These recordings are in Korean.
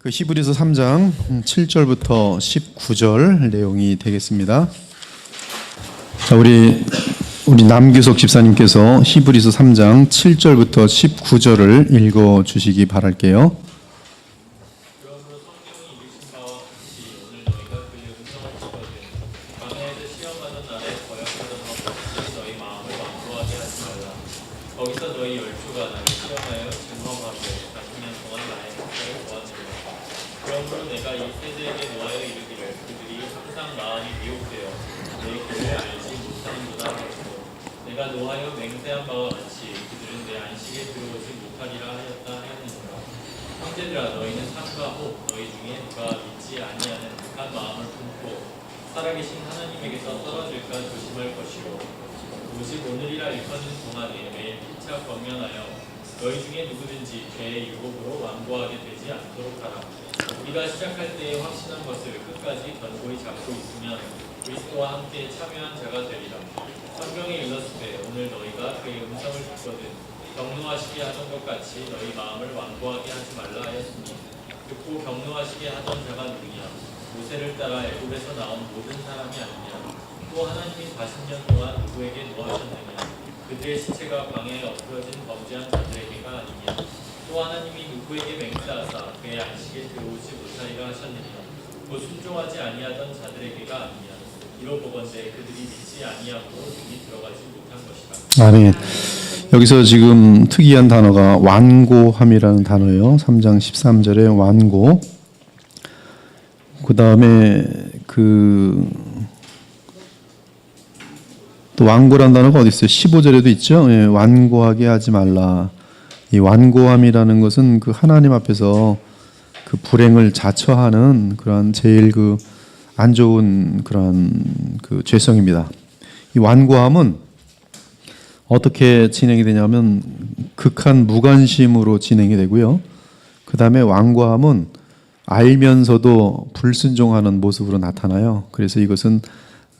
그 히브리서 3장 7절부터 19절 내용이 되겠습니다. 자, 우리 남규석 집사님께서 히브리서 3장 7절부터 19절을 읽어 주시기 바랄게요. 내가 노하여 맹세한 바와 같이 그들은 내 안식에 들어오지 못하리라 하였다 하였느니라. 형제들아, 너희는 삼가 혹 너희 중에 누가 믿지 아니하는 악한 마음을 품고 살아계신 하나님에게서 떨어질까 조심할 것이고, 오직 오늘이라 일컫는 동안에 매일 피차 권면하여 너희 중에 누구든지 죄의 유혹으로 완고하게 되지 않도록 하라. 우리가 시작할 때에 확신한 것을 끝까지 견고히 잡고 있으면 그리스도와 함께 참여한 자가 되리라. 성경에 일렀으되 오늘 너희가 그의 음성을 듣거든 경노하시게 하던 것 같이 너희 마음을 완고하게 하지 말라 하였으니, 듣고 경노하시게 하던 자가 누구냐? 모세를 따라 애굽에서 나온 모든 사람이 아니냐? 또 하나님이 40년 동안 누구에게 노하셨느냐? 그들의 시체가 광야에 엎드러진 범죄한 자들에게가 아니냐? 또 하나님이 누구에게 맹세하사 그의 안식에 들어오지 못하리라 하셨느냐? 곧 순종하지 아니하던 자들에게가 아니냐? 이로 보건대 그들이 믿지 아니함으로 능히 들어가지 못한 것이다. 아멘. 여기서 지금 특이한 단어가 완고함이라는 단어예요. 3장 13절에 완고. 그 다음에 또 완고란 단어가 어디 있어요? 15절에도 있죠. 예, 완고하게 하지 말라. 이 완고함이라는 것은 그 하나님 앞에서 그 불행을 자처하는 그러한 제일 안 좋은 그런 죄성입니다. 이 완고함은 어떻게 진행이 되냐면 극한 무관심으로 진행이 되고요. 그 다음에 완고함은 알면서도 불순종하는 모습으로 나타나요. 그래서 이것은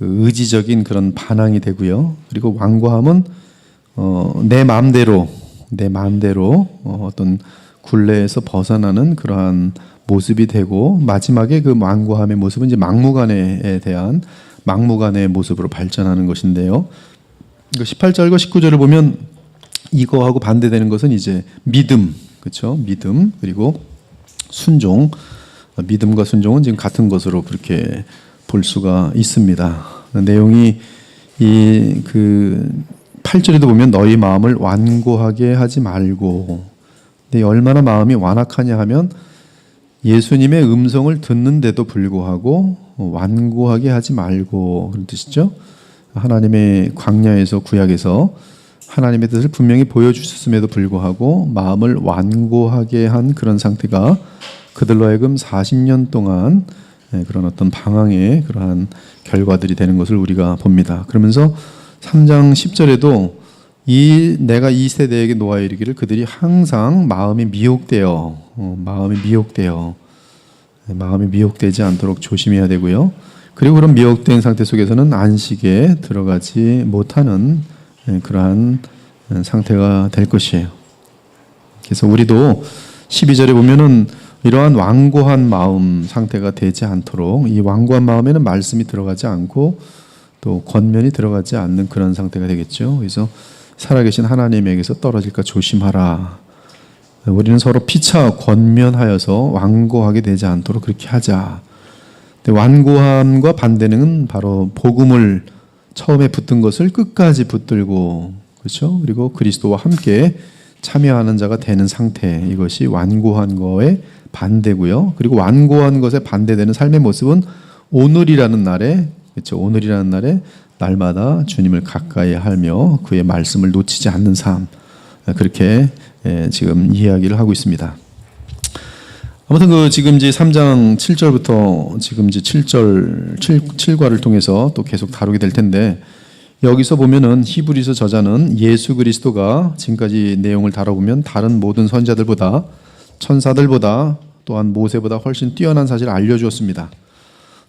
의지적인 그런 반항이 되고요. 그리고 완고함은 내 마음대로 어떤 굴레에서 벗어나는 그러한 모습이 되고, 마지막에 그 완고함의 모습은 이제 막무가내에 대한 막무가내의 모습으로 발전하는 것인데요. 18절과 19절을 보면 이거하고 반대되는 것은 이제 믿음, 그렇죠? 믿음 그리고 순종. 믿음과 순종은 지금 같은 것으로 그렇게 볼 수가 있습니다. 내용이 8절에도 보면 너희 마음을 완고하게 하지 말고. 근데 얼마나 마음이 완악하냐 하면 예수님의 음성을 듣는데도 불구하고 완고하게 하지 말고, 그런 뜻이죠. 하나님의 광야에서 구약에서 하나님의 뜻을 분명히 보여주셨음에도 불구하고 마음을 완고하게 한 그런 상태가 그들로 하여금 40년 동안 그런 어떤 방황의 그러한 결과들이 되는 것을 우리가 봅니다. 그러면서 3장 10절에도 내가 이 세대에게 놓아 이르기를 그들이 항상 마음이 미혹되지 않도록 조심해야 되고요. 그리고 그런 미혹된 상태 속에서는 안식에 들어가지 못하는 그러한 상태가 될 것이에요. 그래서 우리도 12절에 보면은 이러한 완고한 마음 상태가 되지 않도록, 이 완고한 마음에는 말씀이 들어가지 않고 또 권면이 들어가지 않는 그런 상태가 되겠죠. 그래서 살아계신 하나님에게서 떨어질까 조심하라. 우리는 서로 피차 권면하여서 완고하게 되지 않도록 그렇게 하자. 근데 완고함과 반대는 바로 복음을 처음에 붙든 것을 끝까지 붙들고, 그렇죠? 그리고 그리스도와 함께 참여하는 자가 되는 상태, 이것이 완고한 거의 반대고요. 그리고 완고한 것에 반대되는 삶의 모습은 오늘이라는 날에, 그렇죠? 오늘이라는 날에 날마다 주님을 가까이 하며 그의 말씀을 놓치지 않는 삶, 그렇게 지금 이야기를 하고 있습니다. 아무튼 지금 이제 3장 7절부터 지금 이제 7과를 통해서 또 계속 다루게 될 텐데, 여기서 보면은 히브리서 저자는 예수 그리스도가 지금까지 내용을 다뤄보면 다른 모든 선지자들보다, 천사들보다, 또한 모세보다 훨씬 뛰어난 사실을 알려주었습니다.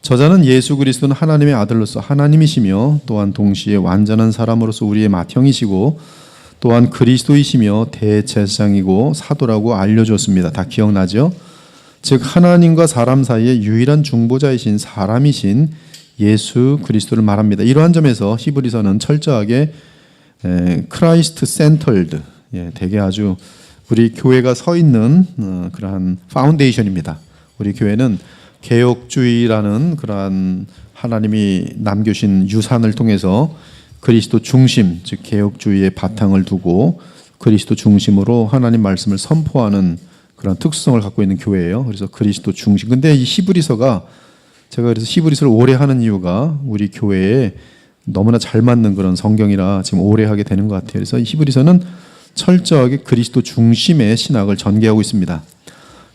저자는 예수 그리스도는 하나님의 아들로서 하나님이시며 또한 동시에 완전한 사람으로서 우리의 맏형이시고 또한 그리스도이시며 대제사장이고 사도라고 알려주었습니다. 다 기억나죠? 즉 하나님과 사람 사이의 유일한 중보자이신 사람이신 예수 그리스도를 말합니다. 이러한 점에서 히브리서는 철저하게 크라이스트 센터드, 되게 아주 우리 교회가 서 있는 그러한 파운데이션입니다. 우리 교회는 개혁주의라는 그러한 하나님이 남겨주신 유산을 통해서 그리스도 중심, 즉 개혁주의의 바탕을 두고 그리스도 중심으로 하나님 말씀을 선포하는 그런 특수성을 갖고 있는 교회예요. 그래서 그리스도 중심. 근데 이 히브리서가, 제가 그래서 히브리서를 오래 하는 이유가 우리 교회에 너무나 잘 맞는 그런 성경이라 지금 오래 하게 되는 것 같아요. 그래서 히브리서는 철저하게 그리스도 중심의 신학을 전개하고 있습니다.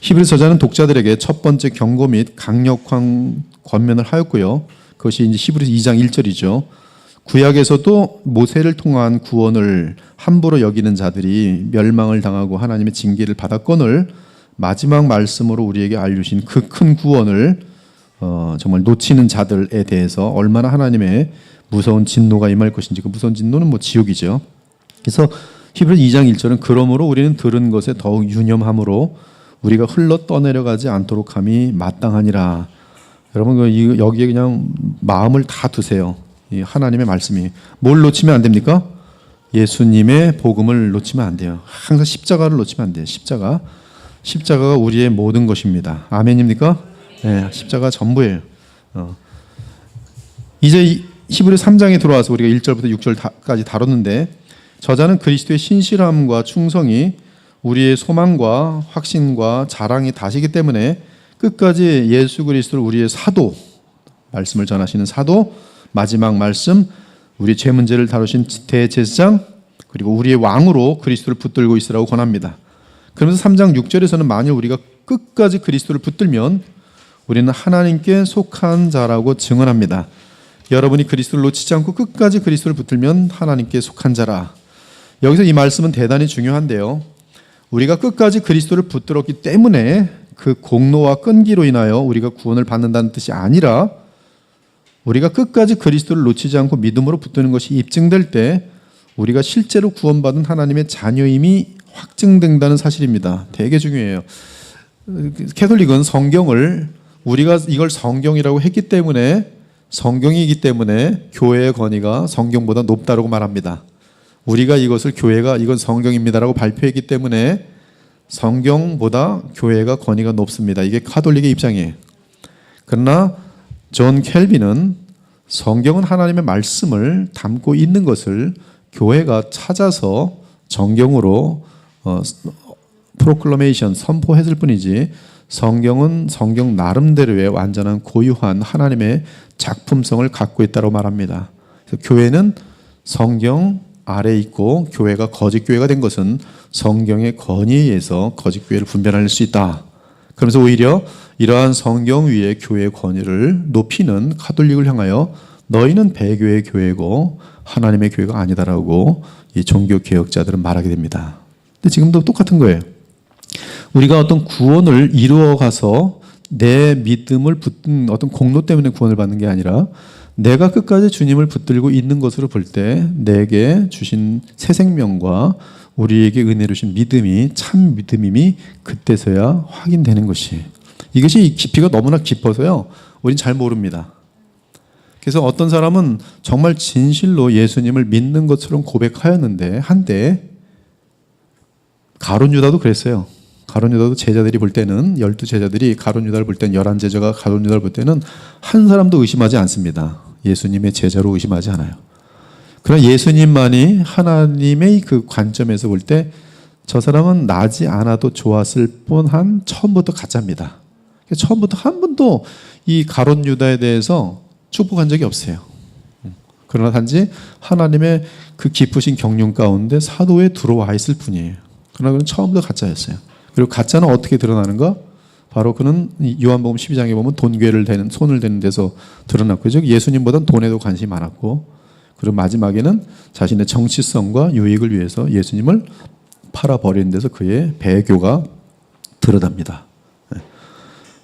히브리서 저자는 독자들에게 첫 번째 경고 및 강력한 권면을 하였고요. 그것이 이제 히브리서 2장 1절이죠. 구약에서도 모세를 통한 구원을 함부로 여기는 자들이 멸망을 당하고 하나님의 징계를 받았거늘 마지막 말씀으로 우리에게 알려주신 그 큰 구원을 정말 놓치는 자들에 대해서 얼마나 하나님의 무서운 진노가 임할 것인지, 그 무서운 진노는 뭐 지옥이죠. 그래서 히브리서 2장 1절은 그러므로 우리는 들은 것에 더욱 유념함으로 우리가 흘러 떠내려가지 않도록 함이 마땅하니라. 여러분 여기에 그냥 마음을 다 두세요. 이 하나님의 말씀이 뭘 놓치면 안 됩니까? 예수님의 복음을 놓치면 안 돼요. 항상 십자가를 놓치면 안 돼요. 십자가가 우리의 모든 것입니다. 아멘입니까? 네, 십자가 전부예요. 이제 히브리 3장에 들어와서 우리가 1절부터 6절까지 다뤘는데, 저자는 그리스도의 신실함과 충성이 우리의 소망과 확신과 자랑이 다시기 때문에 끝까지 예수 그리스도를 우리의 사도, 말씀을 전하시는 사도, 마지막 말씀, 우리 죄 문제를 다루신 대제사장, 그리고 우리의 왕으로 그리스도를 붙들고 있으라고 권합니다. 그러면서 3장 6절에서는 만일 우리가 끝까지 그리스도를 붙들면 우리는 하나님께 속한 자라고 증언합니다. 여러분이 그리스도를 놓치지 않고 끝까지 그리스도를 붙들면 하나님께 속한 자라. 여기서 이 말씀은 대단히 중요한데요. 우리가 끝까지 그리스도를 붙들었기 때문에 그 공로와 끈기로 인하여 우리가 구원을 받는다는 뜻이 아니라, 우리가 끝까지 그리스도를 놓치지 않고 믿음으로 붙드는 것이 입증될 때 우리가 실제로 구원받은 하나님의 자녀임이 확증된다는 사실입니다. 되게 중요해요. 캐톨릭은 성경을, 우리가 이걸 성경이라고 했기 때문에, 성경이기 때문에 교회의 권위가 성경보다 높다고 말합니다. 우리가 이것을 교회가 이건 성경입니다라고 발표했기 때문에 성경보다 교회가 권위가 높습니다. 이게 카톨릭의 입장이에요. 그러나 존 켈빈은 성경은 하나님의 말씀을 담고 있는 것을 교회가 찾아서 정경으로 프로클러메이션, 선포했을 뿐이지 성경은 성경 나름대로의 완전한 고유한 하나님의 작품성을 갖고 있다고 말합니다. 그래서 교회는 성경 아래 있고 교회가 거짓 교회가 된 것은 성경의 권위에 의해서 거짓 교회를 분별할 수 있다. 그러면서 오히려 이러한 성경 위에 교회의 권위를 높이는 카톨릭을 향하여 너희는 배교의 교회고 하나님의 교회가 아니다라고 이 종교 개혁자들은 말하게 됩니다. 근데 지금도 똑같은 거예요. 우리가 어떤 구원을 이루어 가서 내 믿음을 붙든 어떤 공로 때문에 구원을 받는 게 아니라 내가 끝까지 주님을 붙들고 있는 것으로 볼 때 내게 주신 새 생명과 우리에게 은혜로 주신 믿음이 참 믿음임이 그때서야 확인되는 것이, 이것이 깊이가 너무나 깊어서요 우린 잘 모릅니다. 그래서 어떤 사람은 정말 진실로 예수님을 믿는 것처럼 고백하였는데 한때 가룟 유다도 그랬어요. 가룟 유다도 제자들이 볼 때는 12제자들이 가룟 유다를 볼 때는 11제자가 가룟 유다를 볼 때는 한 사람도 의심하지 않습니다. 예수님의 제자로 의심하지 않아요. 그러나 예수님만이 하나님의 그 관점에서 볼 때 저 사람은 나지 않아도 좋았을 뻔한 처음부터 가짜입니다. 처음부터 한 번도 이 가룟 유다에 대해서 축복한 적이 없어요. 그러나 단지 하나님의 그 깊으신 경륜 가운데 사도에 들어와 있을 뿐이에요. 그러나 그는 처음부터 가짜였어요. 그리고 가짜는 어떻게 드러나는가? 바로 그는 요한복음 12장에 보면 돈괴를 대는, 손을 대는 데서 드러났고, 즉 예수님보다는 돈에도 관심이 많았고, 그리고 마지막에는 자신의 정치성과 유익을 위해서 예수님을 팔아버리는 데서 그의 배교가 드러납니다.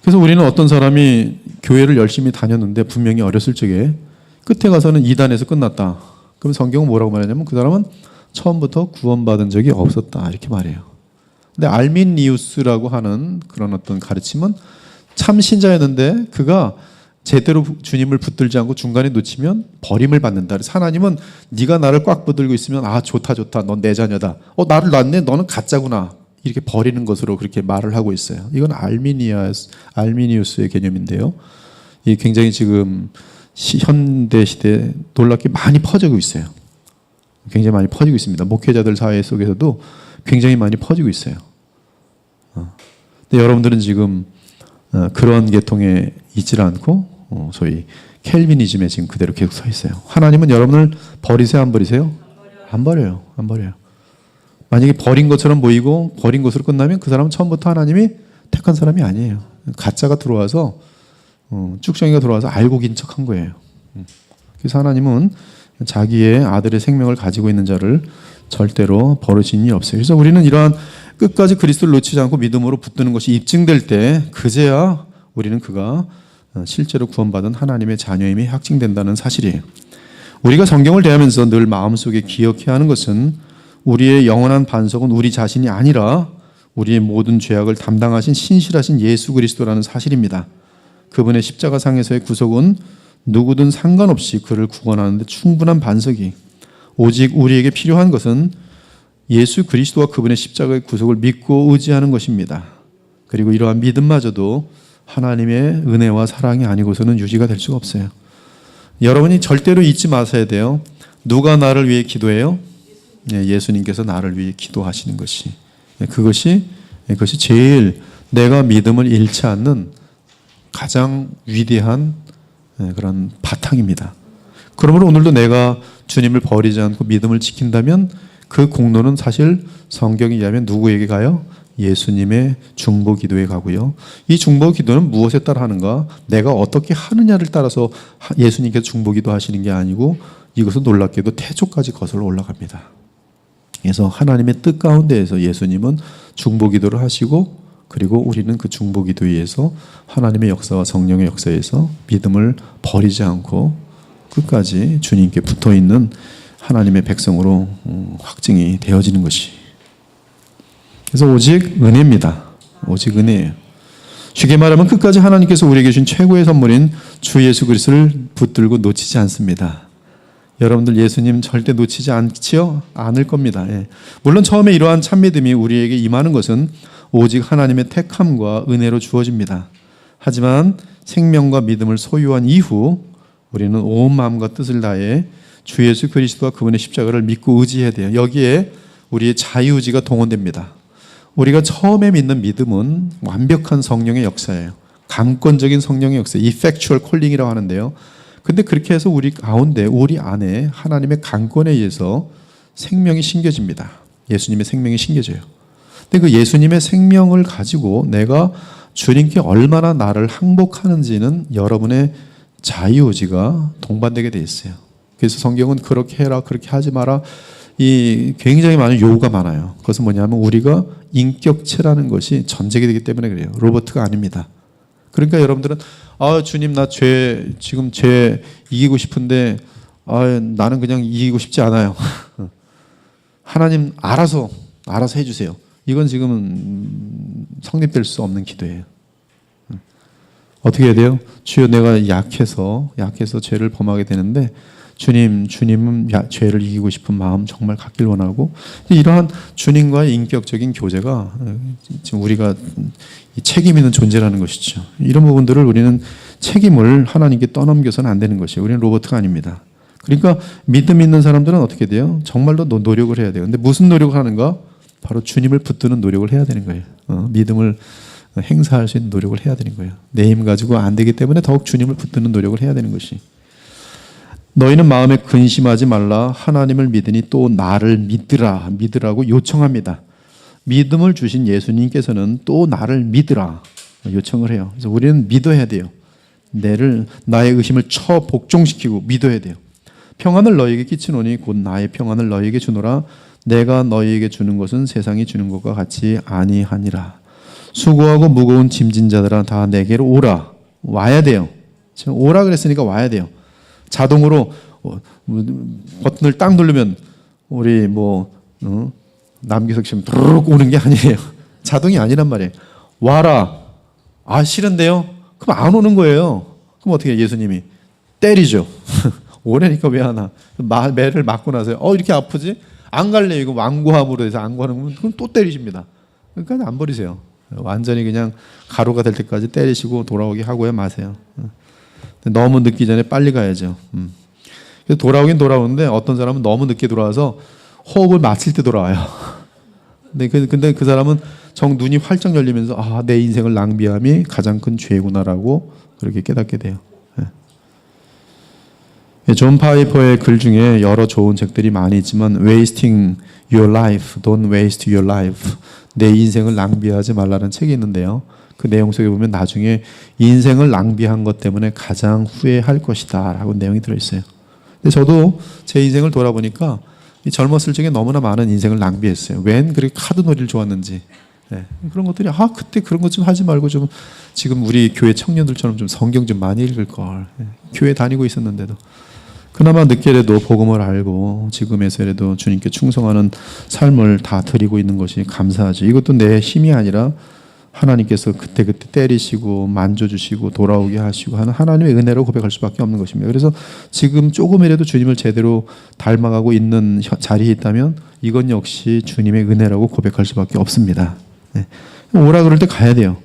그래서 우리는 어떤 사람이 교회를 열심히 다녔는데 분명히 어렸을 적에 끝에 가서는 이단에서 끝났다. 그럼 성경은 뭐라고 말하냐면 그 사람은 처음부터 구원받은 적이 없었다 이렇게 말해요. 근데 알미니우스라고 하는 그런 어떤 가르침은 참 신자였는데 그가 제대로 주님을 붙들지 않고 중간에 놓치면 버림을 받는다. 그래서 하나님은 네가 나를 꽉 붙들고 있으면 아 좋다 넌 내 자녀다. 나를 낳네 너는 가짜구나. 이렇게 버리는 것으로 그렇게 말을 하고 있어요. 이건 알미니우스의 개념인데요. 이 굉장히 지금 현대 시대에 놀랍게 많이 퍼지고 있어요. 굉장히 많이 퍼지고 있습니다. 목회자들 사회 속에서도 굉장히 많이 퍼지고 있어요. 근데 여러분들은 지금 그런 계통에 있질 않고 소위 켈비니즘에 지금 그대로 계속 서 있어요. 하나님은 여러분을 버리세요, 안 버리세요? 안 버려요. 만약에 버린 것처럼 보이고 버린 것으로 끝나면 그 사람은 처음부터 하나님이 택한 사람이 아니에요. 가짜가 들어와서 쭉정이가 들어와서 알고 긴 척한 거예요. 그래서 하나님은 자기의 아들의 생명을 가지고 있는 자를 절대로 버리신 일이 없어요. 그래서 우리는 이러한 끝까지 그리스도를 놓치지 않고 믿음으로 붙드는 것이 입증될 때 그제야 우리는 그가 실제로 구원받은 하나님의 자녀임이 확증된다는 사실이에요. 우리가 성경을 대하면서 늘 마음속에 기억해야 하는 것은 우리의 영원한 반석은 우리 자신이 아니라 우리의 모든 죄악을 담당하신 신실하신 예수 그리스도라는 사실입니다. 그분의 십자가상에서의 구속은 누구든 상관없이 그를 구원하는 데 충분한 반석이 오직 우리에게 필요한 것은 예수 그리스도와 그분의 십자가의 구속을 믿고 의지하는 것입니다. 그리고 이러한 믿음마저도 하나님의 은혜와 사랑이 아니고서는 유지가 될 수가 없어요. 여러분이 절대로 잊지 마셔야 돼요. 누가 나를 위해 기도해요? 예수님께서 나를 위해 기도하시는 것이 그것이 제일 내가 믿음을 잃지 않는 가장 위대한 그런 바탕입니다. 그러므로 오늘도 내가 주님을 버리지 않고 믿음을 지킨다면 그 공로는 사실 성경에 의하면 누구에게 가요? 예수님의 중보 기도에 가고요. 이 중보 기도는 무엇에 따라 하는가? 내가 어떻게 하느냐를 따라서 예수님께서 중보 기도 하시는 게 아니고 이것은 놀랍게도 태초까지 거슬러 올라갑니다. 그래서 하나님의 뜻 가운데에서 예수님은 중보 기도를 하시고 그리고 우리는 그 중보 기도에 의해서 하나님의 역사와 성령의 역사에서 믿음을 버리지 않고 끝까지 주님께 붙어있는 하나님의 백성으로 확증이 되어지는 것이. 그래서 오직 은혜입니다. 오직 은혜예요. 쉽게 말하면 끝까지 하나님께서 우리에게 주신 최고의 선물인 주 예수 그리스도를 붙들고 놓치지 않습니다. 여러분들 예수님 절대 놓치지 않지요? 않을 겁니다. 예. 물론 처음에 이러한 참믿음이 우리에게 임하는 것은 오직 하나님의 택함과 은혜로 주어집니다. 하지만 생명과 믿음을 소유한 이후 우리는 온 마음과 뜻을 다해 주 예수 그리스도와 그분의 십자가를 믿고 의지해야 돼요. 여기에 우리의 자유의지가 동원됩니다. 우리가 처음에 믿는 믿음은 완벽한 성령의 역사예요. 감권적인 성령의 역사, effectual calling이라고 하는데요. 근데 그렇게 해서 우리 가운데, 우리 안에 하나님의 강권에 의해서 생명이 심겨집니다. 예수님의 생명이 심겨져요. 근데 그 예수님의 생명을 가지고 내가 주님께 얼마나 나를 항복하는지는 여러분의 자유의지가 동반되게 돼 있어요. 그래서 성경은 그렇게 해라, 그렇게 하지 마라. 이 굉장히 많은 요구가 많아요. 그것은 뭐냐면 우리가 인격체라는 것이 전제가 되기 때문에 그래요. 로버트가 아닙니다. 그러니까 여러분들은 주님 나 지금 죄 이기고 싶은데 나는 그냥 이기고 싶지 않아요. 하나님 알아서 해주세요. 이건 지금 성립될 수 없는 기도예요. 어떻게 해야 돼요? 주여 내가 약해서 죄를 범하게 되는데 주님은 죄를 이기고 싶은 마음 정말 갖길 원하고 이러한 주님과의 인격적인 교제가 지금 우리가 책임 있는 존재라는 것이죠. 이런 부분들을 우리는 책임을 하나님께 떠넘겨서는 안 되는 것이에요. 우리는 로봇가 아닙니다. 그러니까 믿음 있는 사람들은 어떻게 돼요? 정말로 노력을 해야 돼요. 근데 무슨 노력을 하는가? 바로 주님을 붙드는 노력을 해야 되는 거예요. 믿음을 행사할 수 있는 노력을 해야 되는 거예요. 내 힘 가지고 안 되기 때문에 더욱 주님을 붙드는 노력을 해야 되는 것이. 너희는 마음에 근심하지 말라. 하나님을 믿으니 또 나를 믿으라고 요청합니다. 믿음을 주신 예수님께서는 또 나를 믿으라 요청을 해요. 그래서 우리는 믿어야 돼요. 나의 의심을 복종시키고 믿어야 돼요. 평안을 너희에게 끼치노니 곧 나의 평안을 너희에게 주노라. 내가 너희에게 주는 것은 세상이 주는 것과 같이 아니하니라. 수고하고 무거운 짐진 자들아 다 내게로 오라. 와야 돼요. 지금 오라 그랬으니까 와야 돼요. 자동으로 버튼을 딱 누르면 우리 남기석 씨는 부르륵 오는 게 아니에요. 자동이 아니란 말이에요. 와라. 아, 싫은데요? 그럼 안 오는 거예요. 그럼 어떻게 해요? 예수님이 때리죠. 오래니까 왜 하나? 매를 맞고 나서요. 이렇게 아프지? 안 갈래. 이거 완고함으로 해서 안 가는 거면 그럼 또 때리십니다. 그러니까 안 버리세요. 완전히 그냥 가루가 될 때까지 때리시고 돌아오게 하고야 마세요. 너무 늦기 전에 빨리 가야죠. 그래서 돌아오긴 돌아오는데 어떤 사람은 너무 늦게 돌아와서 호흡을 마칠 때 돌아와요. 근데 그 사람은 눈이 활짝 열리면서 내 인생을 낭비함이 가장 큰 죄구나라고 그렇게 깨닫게 돼요. 존 파이퍼의 글 중에 여러 좋은 책들이 많이 있지만 Wasting Your Life, Don't Waste Your Life, 내 인생을 낭비하지 말라는 책이 있는데요. 그 내용 속에 보면 나중에 인생을 낭비한 것 때문에 가장 후회할 것이다 라고 내용이 들어있어요. 근데 저도 제 인생을 돌아보니까 이 젊었을 적에 너무나 많은 인생을 낭비했어요. 웬 그렇게 카드놀이를 좋아했는지. 그런 것들이 그때 그런 것 좀 하지 말고 좀 지금 우리 교회 청년들처럼 좀 성경 좀 많이 읽을 걸. 교회 다니고 있었는데도 그나마 늦게라도 복음을 알고 지금에서라도 주님께 충성하는 삶을 다 드리고 있는 것이 감사하죠. 이것도 내 힘이 아니라 하나님께서 그때그때 때리시고 만져주시고 돌아오게 하시고 하는 하나님의 은혜로 고백할 수밖에 없는 것입니다. 그래서 지금 조금이라도 주님을 제대로 닮아가고 있는 자리에 있다면 이건 역시 주님의 은혜라고 고백할 수밖에 없습니다. 오라 그럴 때 가야 돼요.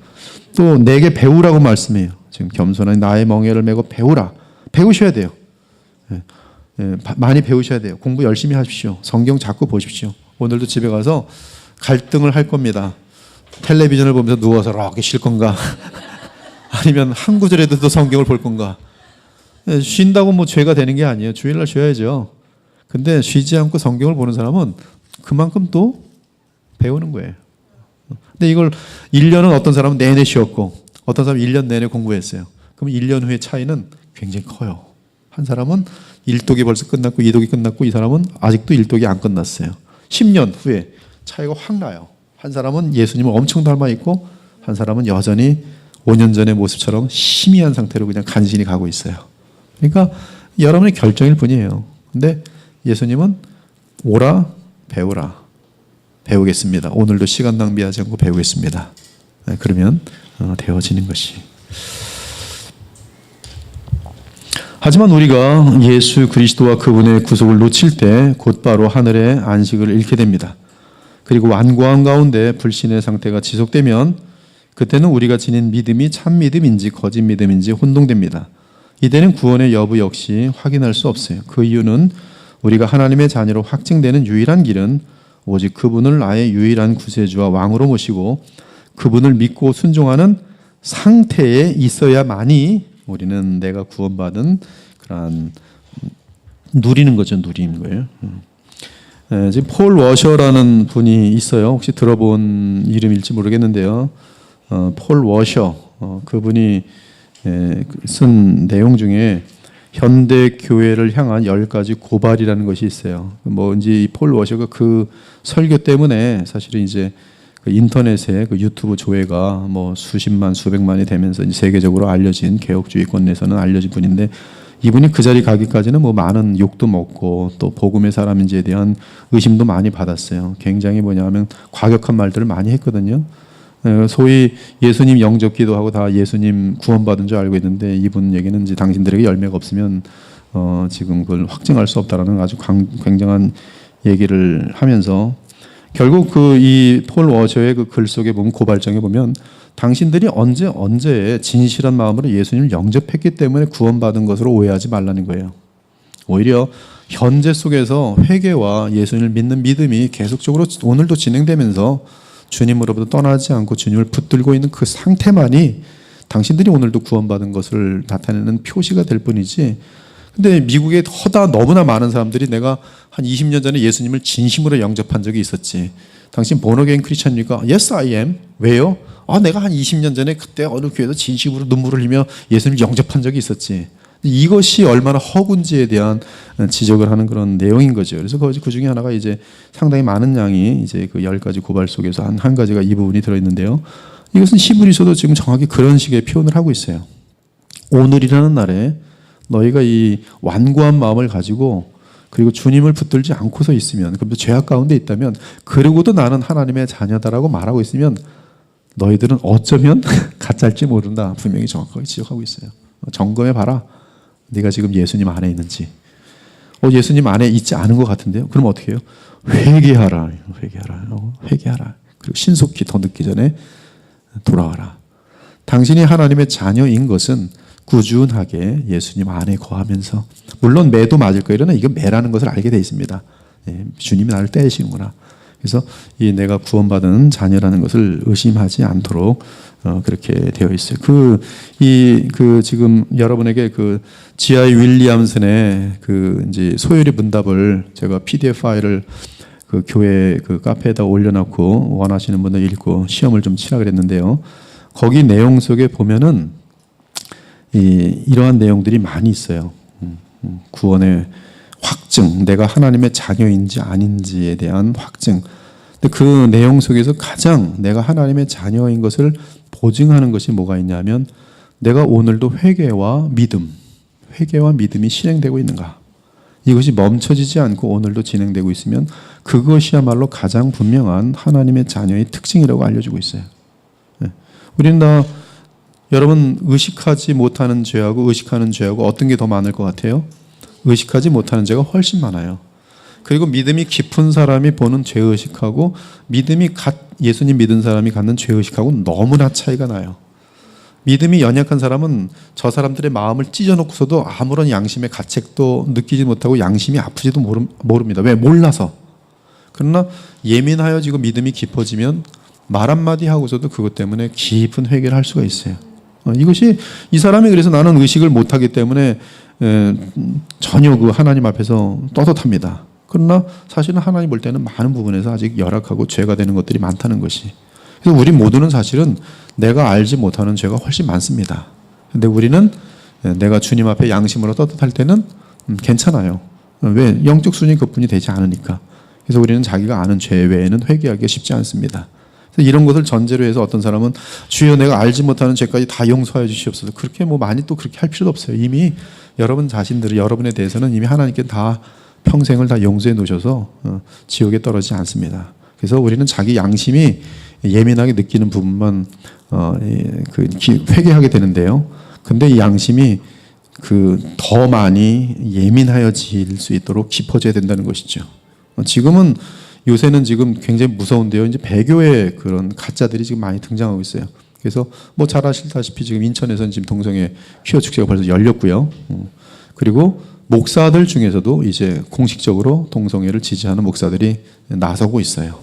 또 내게 배우라고 말씀해요. 지금 겸손한 나의 멍에를 메고 배우라. 배우셔야 돼요. 많이 배우셔야 돼요. 공부 열심히 하십시오. 성경 자꾸 보십시오. 오늘도 집에 가서 갈등을 할 겁니다. 텔레비전을 보면서 누워서 이렇게 쉴 건가? 아니면 한 구절에도 또 성경을 볼 건가? 쉰다고 뭐 죄가 되는 게 아니에요. 주일날 쉬어야죠. 근데 쉬지 않고 성경을 보는 사람은 그만큼 또 배우는 거예요. 근데 이걸 1년은 어떤 사람은 내내 쉬었고 어떤 사람은 1년 내내 공부했어요. 그럼 1년 후의 차이는 굉장히 커요. 한 사람은 1독이 벌써 끝났고 2독이 끝났고 이 사람은 아직도 1독이 안 끝났어요. 10년 후에 차이가 확 나요. 한 사람은 예수님을 엄청 닮아 있고 한 사람은 여전히 5년 전의 모습처럼 희미한 상태로 그냥 간신히 가고 있어요. 그러니까 여러분의 결정일 뿐이에요. 근데 예수님은 오라 배우라. 배우겠습니다. 오늘도 시간 낭비하지 않고 배우겠습니다. 그러면 되어지는 것이. 하지만 우리가 예수 그리스도와 그분의 구속을 놓칠 때 곧바로 하늘의 안식을 잃게 됩니다. 그리고 완고한 가운데 불신의 상태가 지속되면 그때는 우리가 지닌 믿음이 참 믿음인지 거짓 믿음인지 혼동됩니다. 이때는 구원의 여부 역시 확인할 수 없어요. 그 이유는 우리가 하나님의 자녀로 확증되는 유일한 길은 오직 그분을 나의 유일한 구세주와 왕으로 모시고 그분을 믿고 순종하는 상태에 있어야만이 우리는 내가 구원받은 그런 누리는 거죠. 누리는 거예요. 지금 폴 워셔라는 분이 있어요. 혹시 들어본 이름일지 모르겠는데요. 폴 워셔 그분이 쓴 내용 중에 현대 교회를 향한 10가지 고발이라는 것이 있어요. 뭔지 폴 워셔가 그 설교 때문에 사실은 이제 그 인터넷에 그 유튜브 조회가 뭐 수십만 수백만이 되면서 이제 세계적으로 알려진 개혁주의권 내에서는 알려진 분인데 이분이 그 자리 가기까지는 뭐 많은 욕도 먹고 또 복음의 사람인지에 대한 의심도 많이 받았어요. 굉장히 뭐냐면 과격한 말들을 많이 했거든요. 소위 예수님 영접기도 하고 다 예수님 구원받은 줄 알고 있는데 이분 얘기는 이제 당신들에게 열매가 없으면 지금 그걸 확증할 수 없다라는 아주 굉장한 얘기를 하면서 결국 그 이 폴 워셔의 그 글 속에 보면 고발장에 보면 당신들이 언제 진실한 마음으로 예수님을 영접했기 때문에 구원받은 것으로 오해하지 말라는 거예요. 오히려 현재 속에서 회개와 예수님을 믿는 믿음이 계속적으로 오늘도 진행되면서 주님으로부터 떠나지 않고 주님을 붙들고 있는 그 상태만이 당신들이 오늘도 구원받은 것을 나타내는 표시가 될 뿐이지. 근데 미국에 너무나 많은 사람들이 내가 한 20년 전에 예수님을 진심으로 영접한 적이 있었지. 당신 본어게인 크리스찬입니까? Yes, I am. 왜요? 내가 한 20년 전에 그때 어느 교회에서 진심으로 눈물을 흘리며 예수님을 영접한 적이 있었지. 이것이 얼마나 허군지에 대한 지적을 하는 그런 내용인 거죠. 그래서 그 중에 하나가 이제 상당히 많은 양이 이제 그 10가지 고발 속에서 한 가지가 이 부분이 들어있는데요. 이것은 히브리서도 지금 정확히 그런 식의 표현을 하고 있어요. 오늘이라는 날에 너희가 이 완고한 마음을 가지고 그리고 주님을 붙들지 않고서 있으면, 그럼 죄악 가운데 있다면, 그러고도 나는 하나님의 자녀다라고 말하고 있으면 너희들은 어쩌면 가짜일지 모른다. 분명히 정확하게 지적하고 있어요. 점검해봐라. 네가 지금 예수님 안에 있는지. 예수님 안에 있지 않은 것 같은데요. 그럼 어떻게 해요? 회개하라. 회개하라. 그리고 신속히 더 늦기 전에 돌아와라. 당신이 하나님의 자녀인 것은 꾸준하게 예수님 안에 거하면서, 물론 매도 맞을 거예요. 그러나 이건 매라는 것을 알게 돼 있습니다. 주님이 나를 떼시는구나. 그래서 이 내가 구원받은 자녀라는 것을 의심하지 않도록 그렇게 되어 있어요. 지금 여러분에게 지아이 윌리엄슨의 이제 소요리 문답을 제가 PDF 파일을 교회 카페에다 올려놓고 원하시는 분들 읽고 시험을 좀 치라 그랬는데요. 거기 내용 속에 보면은 이러한 내용들이 많이 있어요. 구원의 확증, 내가 하나님의 자녀인지 아닌지에 대한 확증. 근데 그 내용 속에서 가장 내가 하나님의 자녀인 것을 보증하는 것이 뭐가 있냐면, 내가 오늘도 회개와 믿음이 실행되고 있는가. 이것이 멈춰지지 않고 오늘도 진행되고 있으면 그것이야말로 가장 분명한 하나님의 자녀의 특징이라고 알려주고 있어요. 우리는 다 여러분 의식하지 못하는 죄하고 의식하는 죄하고 어떤 게 더 많을 것 같아요? 의식하지 못하는 죄가 훨씬 많아요. 그리고 믿음이 깊은 사람이 보는 죄의식하고 예수님 믿은 사람이 갖는 죄의식하고 너무나 차이가 나요. 믿음이 연약한 사람은 저 사람들의 마음을 찢어놓고서도 아무런 양심의 가책도 느끼지 못하고 양심이 아프지도 모릅니다. 왜? 몰라서. 그러나 예민하여지고 믿음이 깊어지면 말 한마디 하고서도 그것 때문에 깊은 회개를 할 수가 있어요. 이것이 이 사람이 그래서 나는 의식을 못하기 때문에 전혀 하나님 앞에서 떳떳합니다. 그러나 사실은 하나님 볼 때는 많은 부분에서 아직 열악하고 죄가 되는 것들이 많다는 것이. 그래서 우리 모두는 사실은 내가 알지 못하는 죄가 훨씬 많습니다. 근데 우리는 내가 주님 앞에 양심으로 떳떳할 때는 괜찮아요. 왜? 영적 순위 그뿐이 되지 않으니까. 그래서 우리는 자기가 아는 죄 외에는 회개하기가 쉽지 않습니다. 그래서 이런 것을 전제로 해서 어떤 사람은 주여 내가 알지 못하는 죄까지 다 용서하여 주시옵소서. 그렇게 많이 또 그렇게 할 필요도 없어요. 이미 여러분 자신들이 여러분에 대해서는 이미 하나님께 다 평생을 다 용서해 놓으셔서 지옥에 떨어지지 않습니다. 그래서 우리는 자기 양심이 예민하게 느끼는 부분만 회개하게 되는데요. 근데 이 양심이 더 많이 예민하여질 수 있도록 깊어져야 된다는 것이죠. 지금은 요새는 지금 굉장히 무서운데요. 이제 배교의 그런 가짜들이 지금 많이 등장하고 있어요. 그래서 잘 아시다시피 지금 인천에서는 지금 동성애 퀴어 축제가 벌써 열렸고요. 그리고 목사들 중에서도 이제 공식적으로 동성애를 지지하는 목사들이 나서고 있어요.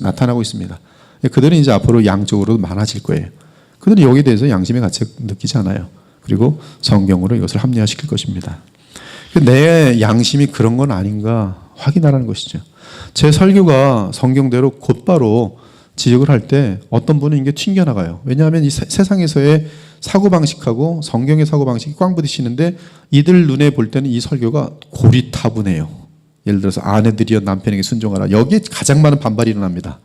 나타나고 있습니다. 그들은 이제 앞으로 양쪽으로 많아질 거예요. 그들은 여기에 대해서 양심의 가책 느끼지 않아요. 그리고 성경으로 이것을 합리화시킬 것입니다. 내 양심이 그런 건 아닌가 확인하라는 것이죠. 제 설교가 성경대로 곧바로 지적을 할 때 어떤 분은 이게 튕겨나가요. 왜냐하면 이 세상에서의 사고방식하고 성경의 사고방식이 꽝 부딪히는데 이들 눈에 볼 때는 이 설교가 고리타분해요. 예를 들어서 아내들이여 남편에게 순종하라. 여기에 가장 많은 반발이 일어납니다.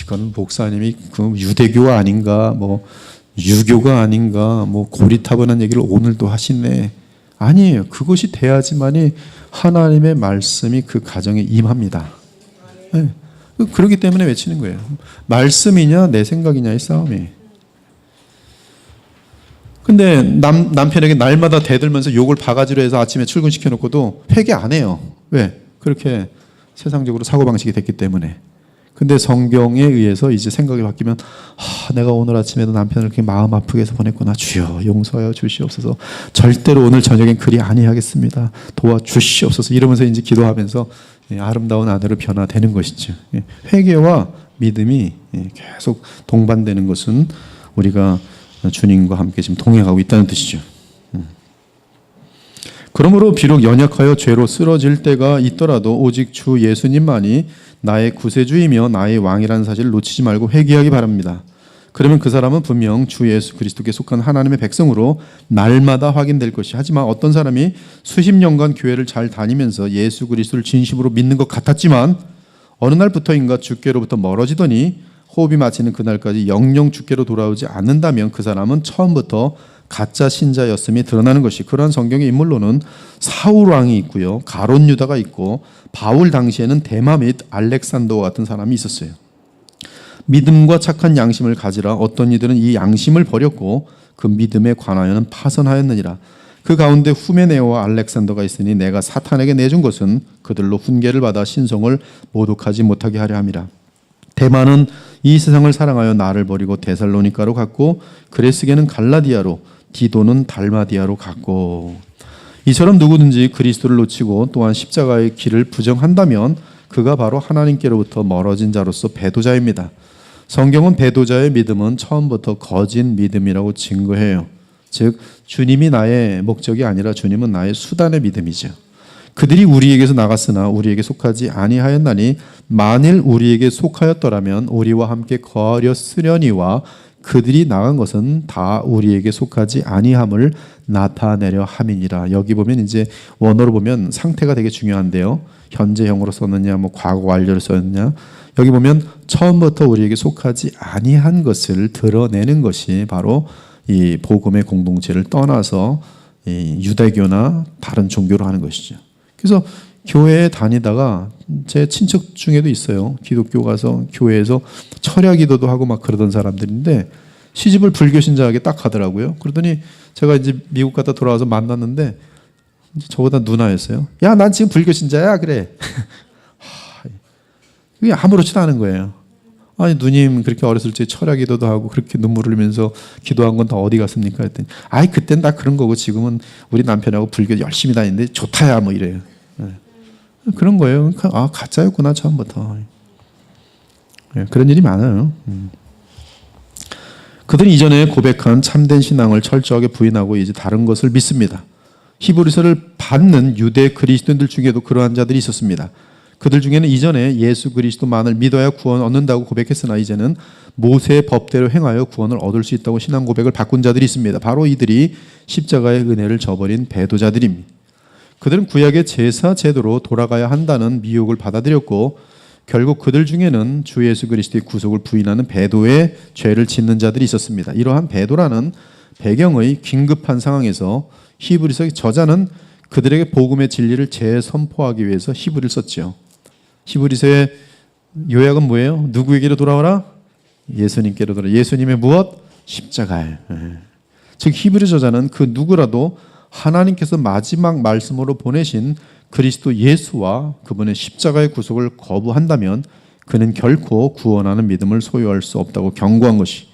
이건 목사님이 유대교 아닌가, 유교가 아닌가, 고리타분한 얘기를 오늘도 하시네. 아니에요. 그것이 돼야지만이 하나님의 말씀이 그 가정에 임합니다. 네. 그렇기 때문에 외치는 거예요. 말씀이냐 내 생각이냐의 싸움이. 근데 남편에게 날마다 대들면서 욕을 바가지로 해서 아침에 출근시켜놓고도 회개 안 해요. 왜? 그렇게 세상적으로 사고방식이 됐기 때문에. 근데 성경에 의해서 이제 생각이 바뀌면 내가 오늘 아침에도 남편을 그렇게 마음 아프게 해서 보냈구나. 주여 용서하여 주시옵소서. 절대로 오늘 저녁엔 그리 아니하겠습니다. 도와주시옵소서. 이러면서 이제 기도하면서 아름다운 아내로 변화되는 것이죠. 회개와 믿음이 계속 동반되는 것은 우리가 주님과 함께 지금 동행하고 있다는 뜻이죠. 그러므로 비록 연약하여 죄로 쓰러질 때가 있더라도 오직 주 예수님만이 나의 구세주이며 나의 왕이라는 사실을 놓치지 말고 회개하기 바랍니다. 그러면 그 사람은 분명 주 예수 그리스도께 속한 하나님의 백성으로 날마다 확인될 것이. 하지만 어떤 사람이 수십 년간 교회를 잘 다니면서 예수 그리스도를 진심으로 믿는 것 같았지만 어느 날부터인가 주께로부터 멀어지더니 호흡이 마치는 그날까지 영영 주께로 돌아오지 않는다면 그 사람은 처음부터 가짜 신자였음이 드러나는 것이, 그러한 성경의 인물로는 사울 왕이 있고요, 가론 유다가 있고, 바울 당시에는 데마 및 알렉산더와 같은 사람이 있었어요. 믿음과 착한 양심을 가지라 어떤 이들은 이 양심을 버렸고 그 믿음에 관하여는 파선하였느니라. 그 가운데 후메네오와 알렉산더가 있으니 내가 사탄에게 내준 것은 그들로 훈계를 받아 신성을 모독하지 못하게 하려 함이라. 데마는 이 세상을 사랑하여 나를 버리고 데살로니가로 갔고, 그레스게는 갈라디아로, 디도는 달마디아로 갔고. 이처럼 누구든지 그리스도를 놓치고 또한 십자가의 길을 부정한다면 그가 바로 하나님께로부터 멀어진 자로서 배도자입니다. 성경은 배도자의 믿음은 처음부터 거짓 믿음이라고 증거해요. 즉 주님이 나의 목적이 아니라 주님은 나의 수단의 믿음이죠. 그들이 우리에게서 나갔으나 우리에게 속하지 아니하였나니 만일 우리에게 속하였더라면 우리와 함께 거하렸으려니와 그들이 나간 것은 다 우리에게 속하지 아니함을 나타내려 함이니라. 여기 보면 이제 원어로 보면 상태가 되게 중요한데요. 현재형으로 썼느냐, 뭐 과거 완료를 썼느냐. 여기 보면 처음부터 우리에게 속하지 아니한 것을 드러내는 것이 바로 이 복음의 공동체를 떠나서 이 유대교나 다른 종교로 하는 것이죠. 그래서 교회에 다니다가 제 친척 중에도 있어요. 기독교 가서 교회에서 철야 기도도 하고 막 그러던 사람들인데 시집을 불교 신자에게 딱 가더라고요. 그러더니 제가 이제 미국 갔다 돌아와서 만났는데 저보다 누나였어요. 야, 난 지금 불교 신자야. 그래. 그게 아무렇지도 않은 거예요. 아니, 누님 그렇게 어렸을 때 철야 기도도 하고 그렇게 눈물을 흘리면서 기도한 건 다 어디 갔습니까? 했더니 아이, 그땐 다 그런 거고 지금은 우리 남편하고 불교 열심히 다니는데 좋다야 뭐 이래요. 네. 그런 거예요. 아, 가짜였구나 처음부터. 네, 그런 일이 많아요. 그들은 이전에 고백한 참된 신앙을 철저하게 부인하고 이제 다른 것을 믿습니다. 히브리서를 받는 유대 그리스도인들 중에도 그러한 자들이 있었습니다. 그들 중에는 이전에 예수 그리스도만을 믿어야 구원 얻는다고 고백했으나 이제는 모세의 법대로 행하여 구원을 얻을 수 있다고 신앙 고백을 바꾼 자들이 있습니다. 바로 이들이 십자가의 은혜를 저버린 배도자들입니다. 그들은 구약의 제사 제도로 돌아가야 한다는 미혹을 받아들였고 결국 그들 중에는 주 예수 그리스도의 구속을 부인하는 배도의 죄를 짓는 자들이 있었습니다. 이러한 배도라는 배경의 긴급한 상황에서 히브리서 저자는 그들에게 복음의 진리를 재선포하기 위해서 히브리를 썼죠. 히브리서의 요약은 뭐예요? 누구에게로 돌아오라? 예수님께로 돌아오라. 예수님의 무엇? 십자가에. 즉 히브리 저자는 그 누구라도 하나님께서 마지막 말씀으로 보내신 그리스도 예수와 그분의 십자가의 구속을 거부한다면 그는 결코 구원하는 믿음을 소유할 수 없다고 경고한 것이.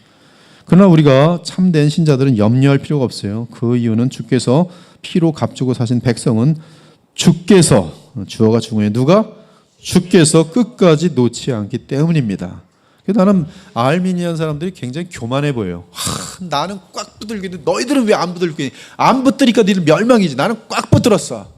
그러나 우리가 참된 신자들은 염려할 필요가 없어요. 그 이유는 주께서 피로 값주고 사신 백성은 주께서, 주어가 중요해. 누가? 주께서 끝까지 놓지 않기 때문입니다. 나는 아르미니안 사람들이 굉장히 교만해 보여요. 나는 꽉 붙들겠는데 너희들은 왜 안 붙들겠니? 안 붙으니까 너희들 멸망이지. 나는 꽉 붙들었어.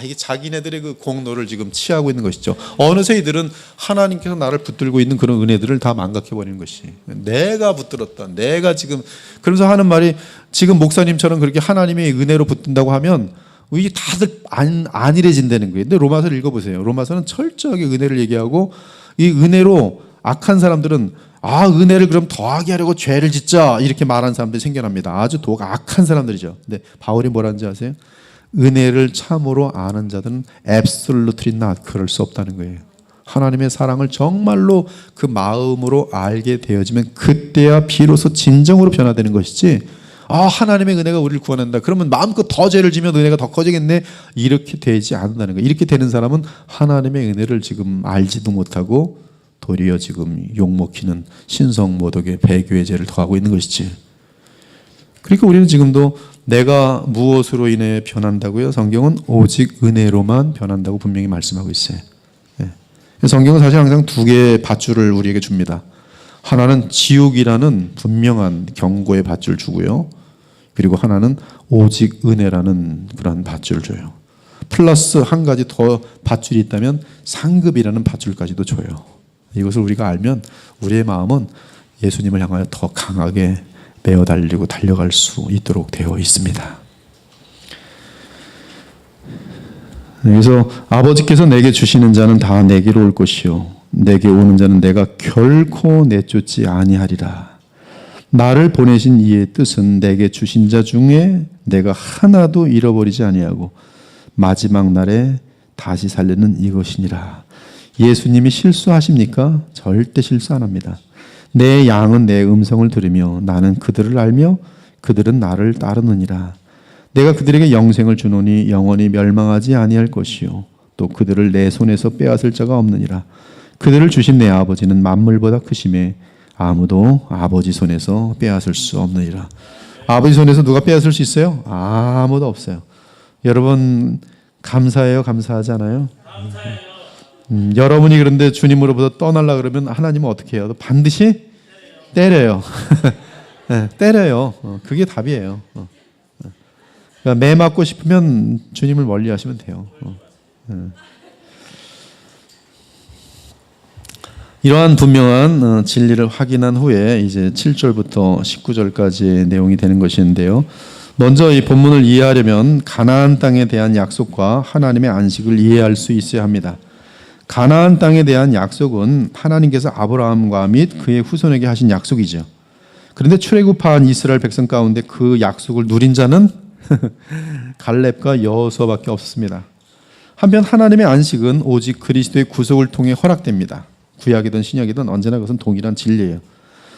이게 자기네들의 그 공로를 지금 취하고 있는 것이죠. 어느새 이들은 하나님께서 나를 붙들고 있는 그런 은혜들을 다 망각해버리는 것이. 내가 붙들었다. 내가 지금. 그러면서 하는 말이 지금 목사님처럼 그렇게 하나님의 은혜로 붙든다고 하면 이게 다들 안일해진다는 거예요. 근데 로마서를 읽어보세요. 로마서는 철저하게 은혜를 얘기하고 이 은혜로 악한 사람들은 은혜를 그럼 더하게 하려고 죄를 짓자 이렇게 말하는 사람들이 생겨납니다. 아주 악한 사람들이죠. 근데 바울이 뭐라는지 아세요? 은혜를 참으로 아는 자들은 absolutely not, 그럴 수 없다는 거예요. 하나님의 사랑을 정말로 그 마음으로 알게 되어지면 그때야 비로소 진정으로 변화되는 것이지, 하나님의 은혜가 우리를 구원한다 그러면 마음껏 더 죄를 지면 은혜가 더 커지겠네, 이렇게 되지 않는다는 거예요. 이렇게 되는 사람은 하나님의 은혜를 지금 알지도 못하고 도리어 지금 욕먹히는 신성모독의 배교의 죄를 더하고 있는 것이지. 그러니까 우리는 지금도 내가 무엇으로 인해 변한다고요? 성경은 오직 은혜로만 변한다고 분명히 말씀하고 있어요. 성경은 사실 항상 두 개의 밧줄을 우리에게 줍니다. 하나는 지옥이라는 분명한 경고의 밧줄 주고요. 그리고 하나는 오직 은혜라는 그런 밧줄을 줘요. 플러스 한 가지 더 밧줄이 있다면 상급이라는 밧줄까지도 줘요. 이것을 우리가 알면 우리의 마음은 예수님을 향하여 더 강하게 매어 달리고 달려갈 수 있도록 되어 있습니다. 그래서 아버지께서 내게 주시는 자는 다 내게로 올 것이요 내게 오는 자는 내가 결코 내쫓지 아니하리라. 나를 보내신 이의 뜻은 내게 주신 자 중에 내가 하나도 잃어버리지 아니하고 마지막 날에 다시 살리는 이것이니라. 예수님이 실수하십니까? 절대 실수 안 합니다. 내 양은 내 음성을 들으며 나는 그들을 알며 그들은 나를 따르느니라. 내가 그들에게 영생을 주노니 영원히 멸망하지 아니할 것이요 또 그들을 내 손에서 빼앗을 자가 없느니라. 그들을 주신 내 아버지는 만물보다 크심에 아무도 아버지 손에서 빼앗을 수 없느니라. 아버지 손에서 누가 빼앗을 수 있어요? 아무도 없어요. 여러분 감사해요? 감사하지 않아요? 여러분이 그런데 주님으로부터 떠나려 그러면 하나님은 어떻게 해요? 반드시 때려요. 네, 때려요. 그게 답이에요. 그러니까 매 맞고 싶으면 주님을 멀리 하시면 돼요. 이러한 분명한 진리를 확인한 후에 이제 7절부터 19절까지의 내용이 되는 것인데요. 먼저 이 본문을 이해하려면 가나안 땅에 대한 약속과 하나님의 안식을 이해할 수 있어야 합니다. 가나안 땅에 대한 약속은 하나님께서 아브라함과 및 그의 후손에게 하신 약속이죠. 그런데 출애굽한 이스라엘 백성 가운데 그 약속을 누린 자는 갈렙과 여호수아밖에 없었습니다. 한편 하나님의 안식은 오직 그리스도의 구속을 통해 허락됩니다. 구약이든 신약이든 언제나 그것은 동일한 진리예요.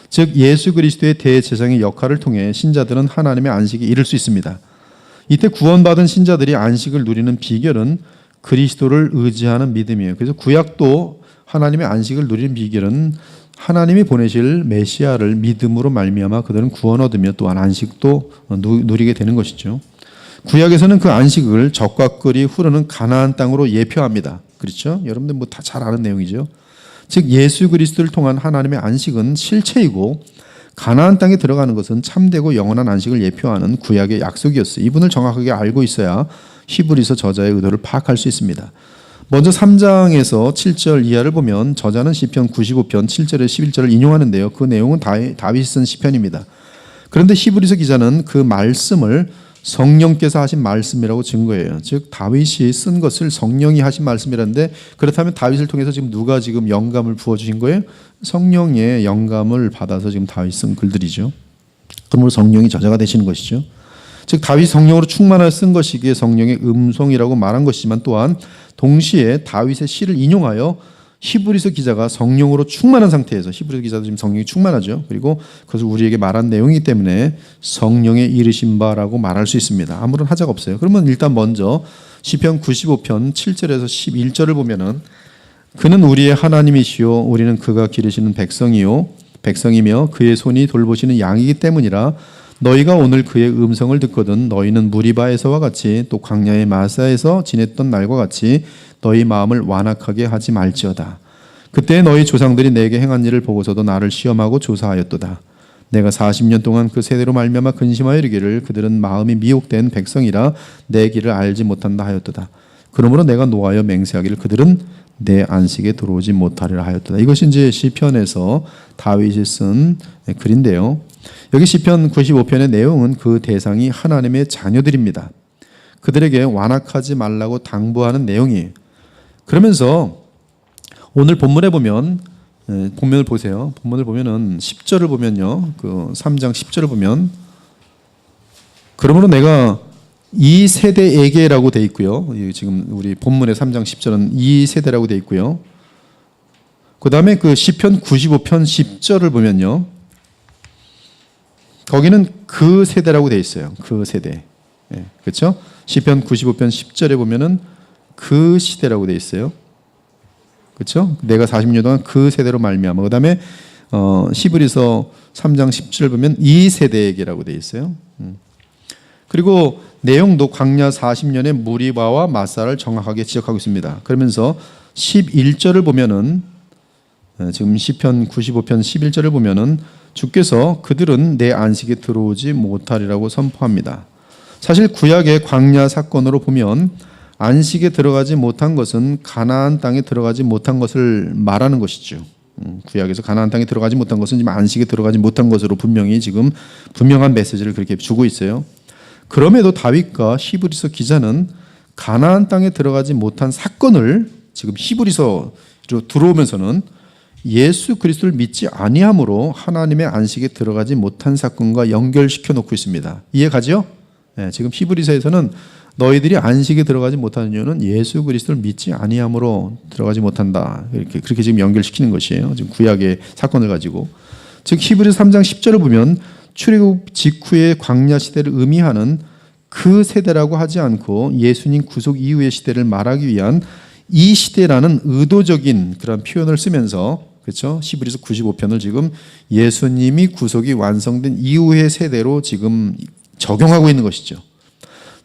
즉 예수 그리스도의 대제사장의 역할을 통해 신자들은 하나님의 안식에 이를 수 있습니다. 이때 구원받은 신자들이 안식을 누리는 비결은 그리스도를 의지하는 믿음이에요. 그래서 구약도 하나님의 안식을 누리는 비결은 하나님이 보내실 메시아를 믿음으로 말미암아 그들은 구원 얻으며 또한 안식도 누리게 되는 것이죠. 구약에서는 그 안식을 적과 꿀이 흐르는 가나안 땅으로 예표합니다. 그렇죠? 여러분들 뭐 다 잘 아는 내용이죠. 즉 예수 그리스도를 통한 하나님의 안식은 실체이고 가나안 땅에 들어가는 것은 참되고 영원한 안식을 예표하는 구약의 약속이었어요. 이분을 정확하게 알고 있어야 히브리서 저자의 의도를 파악할 수 있습니다. 먼저 3장에서 7절 이하를 보면 저자는 시편 95편 7절에 11절을 인용하는데요. 그 내용은 다윗이 쓴 시편입니다. 그런데 히브리서 기자는 그 말씀을 성령께서 하신 말씀이라고 증거해요. 즉 다윗이 쓴 것을 성령이 하신 말씀이라는데 그렇다면 다윗을 통해서 지금 누가 지금 영감을 부어주신 거예요? 성령의 영감을 받아서 지금 다윗 쓴 글들이죠. 그러므로 성령이 저자가 되시는 것이죠. 즉 다윗이 성령으로 충만하여 쓴 것이기에 성령의 음성이라고 말한 것이지만 또한 동시에 다윗의 시를 인용하여 히브리서 기자가 성령으로 충만한 상태에서 히브리서 기자도 지금 성령이 충만하죠. 그리고 그것을 우리에게 말한 내용이기 때문에 성령에 이르신 바라고 말할 수 있습니다. 아무런 하자가 없어요. 그러면 일단 먼저 시편 95편 7절에서 11절을 보면은 그는 우리의 하나님이시요 우리는 그가 기르시는 백성이며 그의 손이 돌보시는 양이기 때문이라 너희가 오늘 그의 음성을 듣거든 너희는 무리바에서와 같이 또 광야의 마사에서 지냈던 날과 같이 너희 마음을 완악하게 하지 말지어다. 그때 너희 조상들이 내게 행한 일을 보고서도 나를 시험하고 조사하였도다. 내가 40년 동안 그 세대로 말미암아 근심하여 이르기를 그들은 마음이 미혹된 백성이라 내 길을 알지 못한다 하였도다. 그러므로 내가 노하여 맹세하기를 그들은 내 안식에 들어오지 못하리라 하였도다. 이것이 이제 시편에서 다윗이 쓴 글인데요. 여기 시편 95편의 내용은 그 대상이 하나님의 자녀들입니다. 그들에게 완악하지 말라고 당부하는 내용이에요. 그러면서 오늘 본문에 보면 본문을 보세요. 본문을 보면은 10절을 보면요. 그 3장 10절을 보면 그러므로 내가 이 세대에게라고 돼 있고요. 지금 우리 본문의 3장 10절은 이 세대라고 돼 있고요. 그다음에 그 시편 95편 10절을 보면요. 거기는 그 세대라고 돼 있어요. 그 세대. 예, 그렇죠? 시편 95편 10절에 보면은 그 시대라고 돼 있어요. 그렇죠? 내가 40년 동안 그 세대로 말미암아. 그다음에 히브리서 3장 10절 보면 이 세대에게라고 돼 있어요. 그리고 내용도 광야 40년의 무리바와 마사를 정확하게 지적하고 있습니다. 그러면서 11절을 보면은 지금 시편 95편 11절을 보면은 주께서 그들은 내 안식에 들어오지 못하리라고 선포합니다. 사실 구약의 광야 사건으로 보면 안식에 들어가지 못한 것은 가나안 땅에 들어가지 못한 것을 말하는 것이죠. 구약에서 가나안 땅에 들어가지 못한 것은 지금 안식에 들어가지 못한 것으로 분명히 지금 분명한 메시지를 그렇게 주고 있어요. 그럼에도 다윗과 히브리서 기자는 가나안 땅에 들어가지 못한 사건을 지금 히브리서로 들어오면서는 예수 그리스도를 믿지 아니함으로 하나님의 안식에 들어가지 못한 사건과 연결시켜 놓고 있습니다. 이해가죠? 네, 지금 히브리서에서는 너희들이 안식에 들어가지 못하는 이유는 예수 그리스도를 믿지 아니함으로 들어가지 못한다. 그렇게 지금 연결시키는 것이에요. 지금 구약의 사건을 가지고. 즉 히브리서 3장 10절을 보면 출애굽 직후의 광야 시대를 의미하는 그 세대라고 하지 않고 예수님 구속 이후의 시대를 말하기 위한 이 시대라는 의도적인 그런 표현을 쓰면서, 그렇죠? 히브리서 95편을 지금 예수님이 구속이 완성된 이후의 세대로 지금 적용하고 있는 것이죠.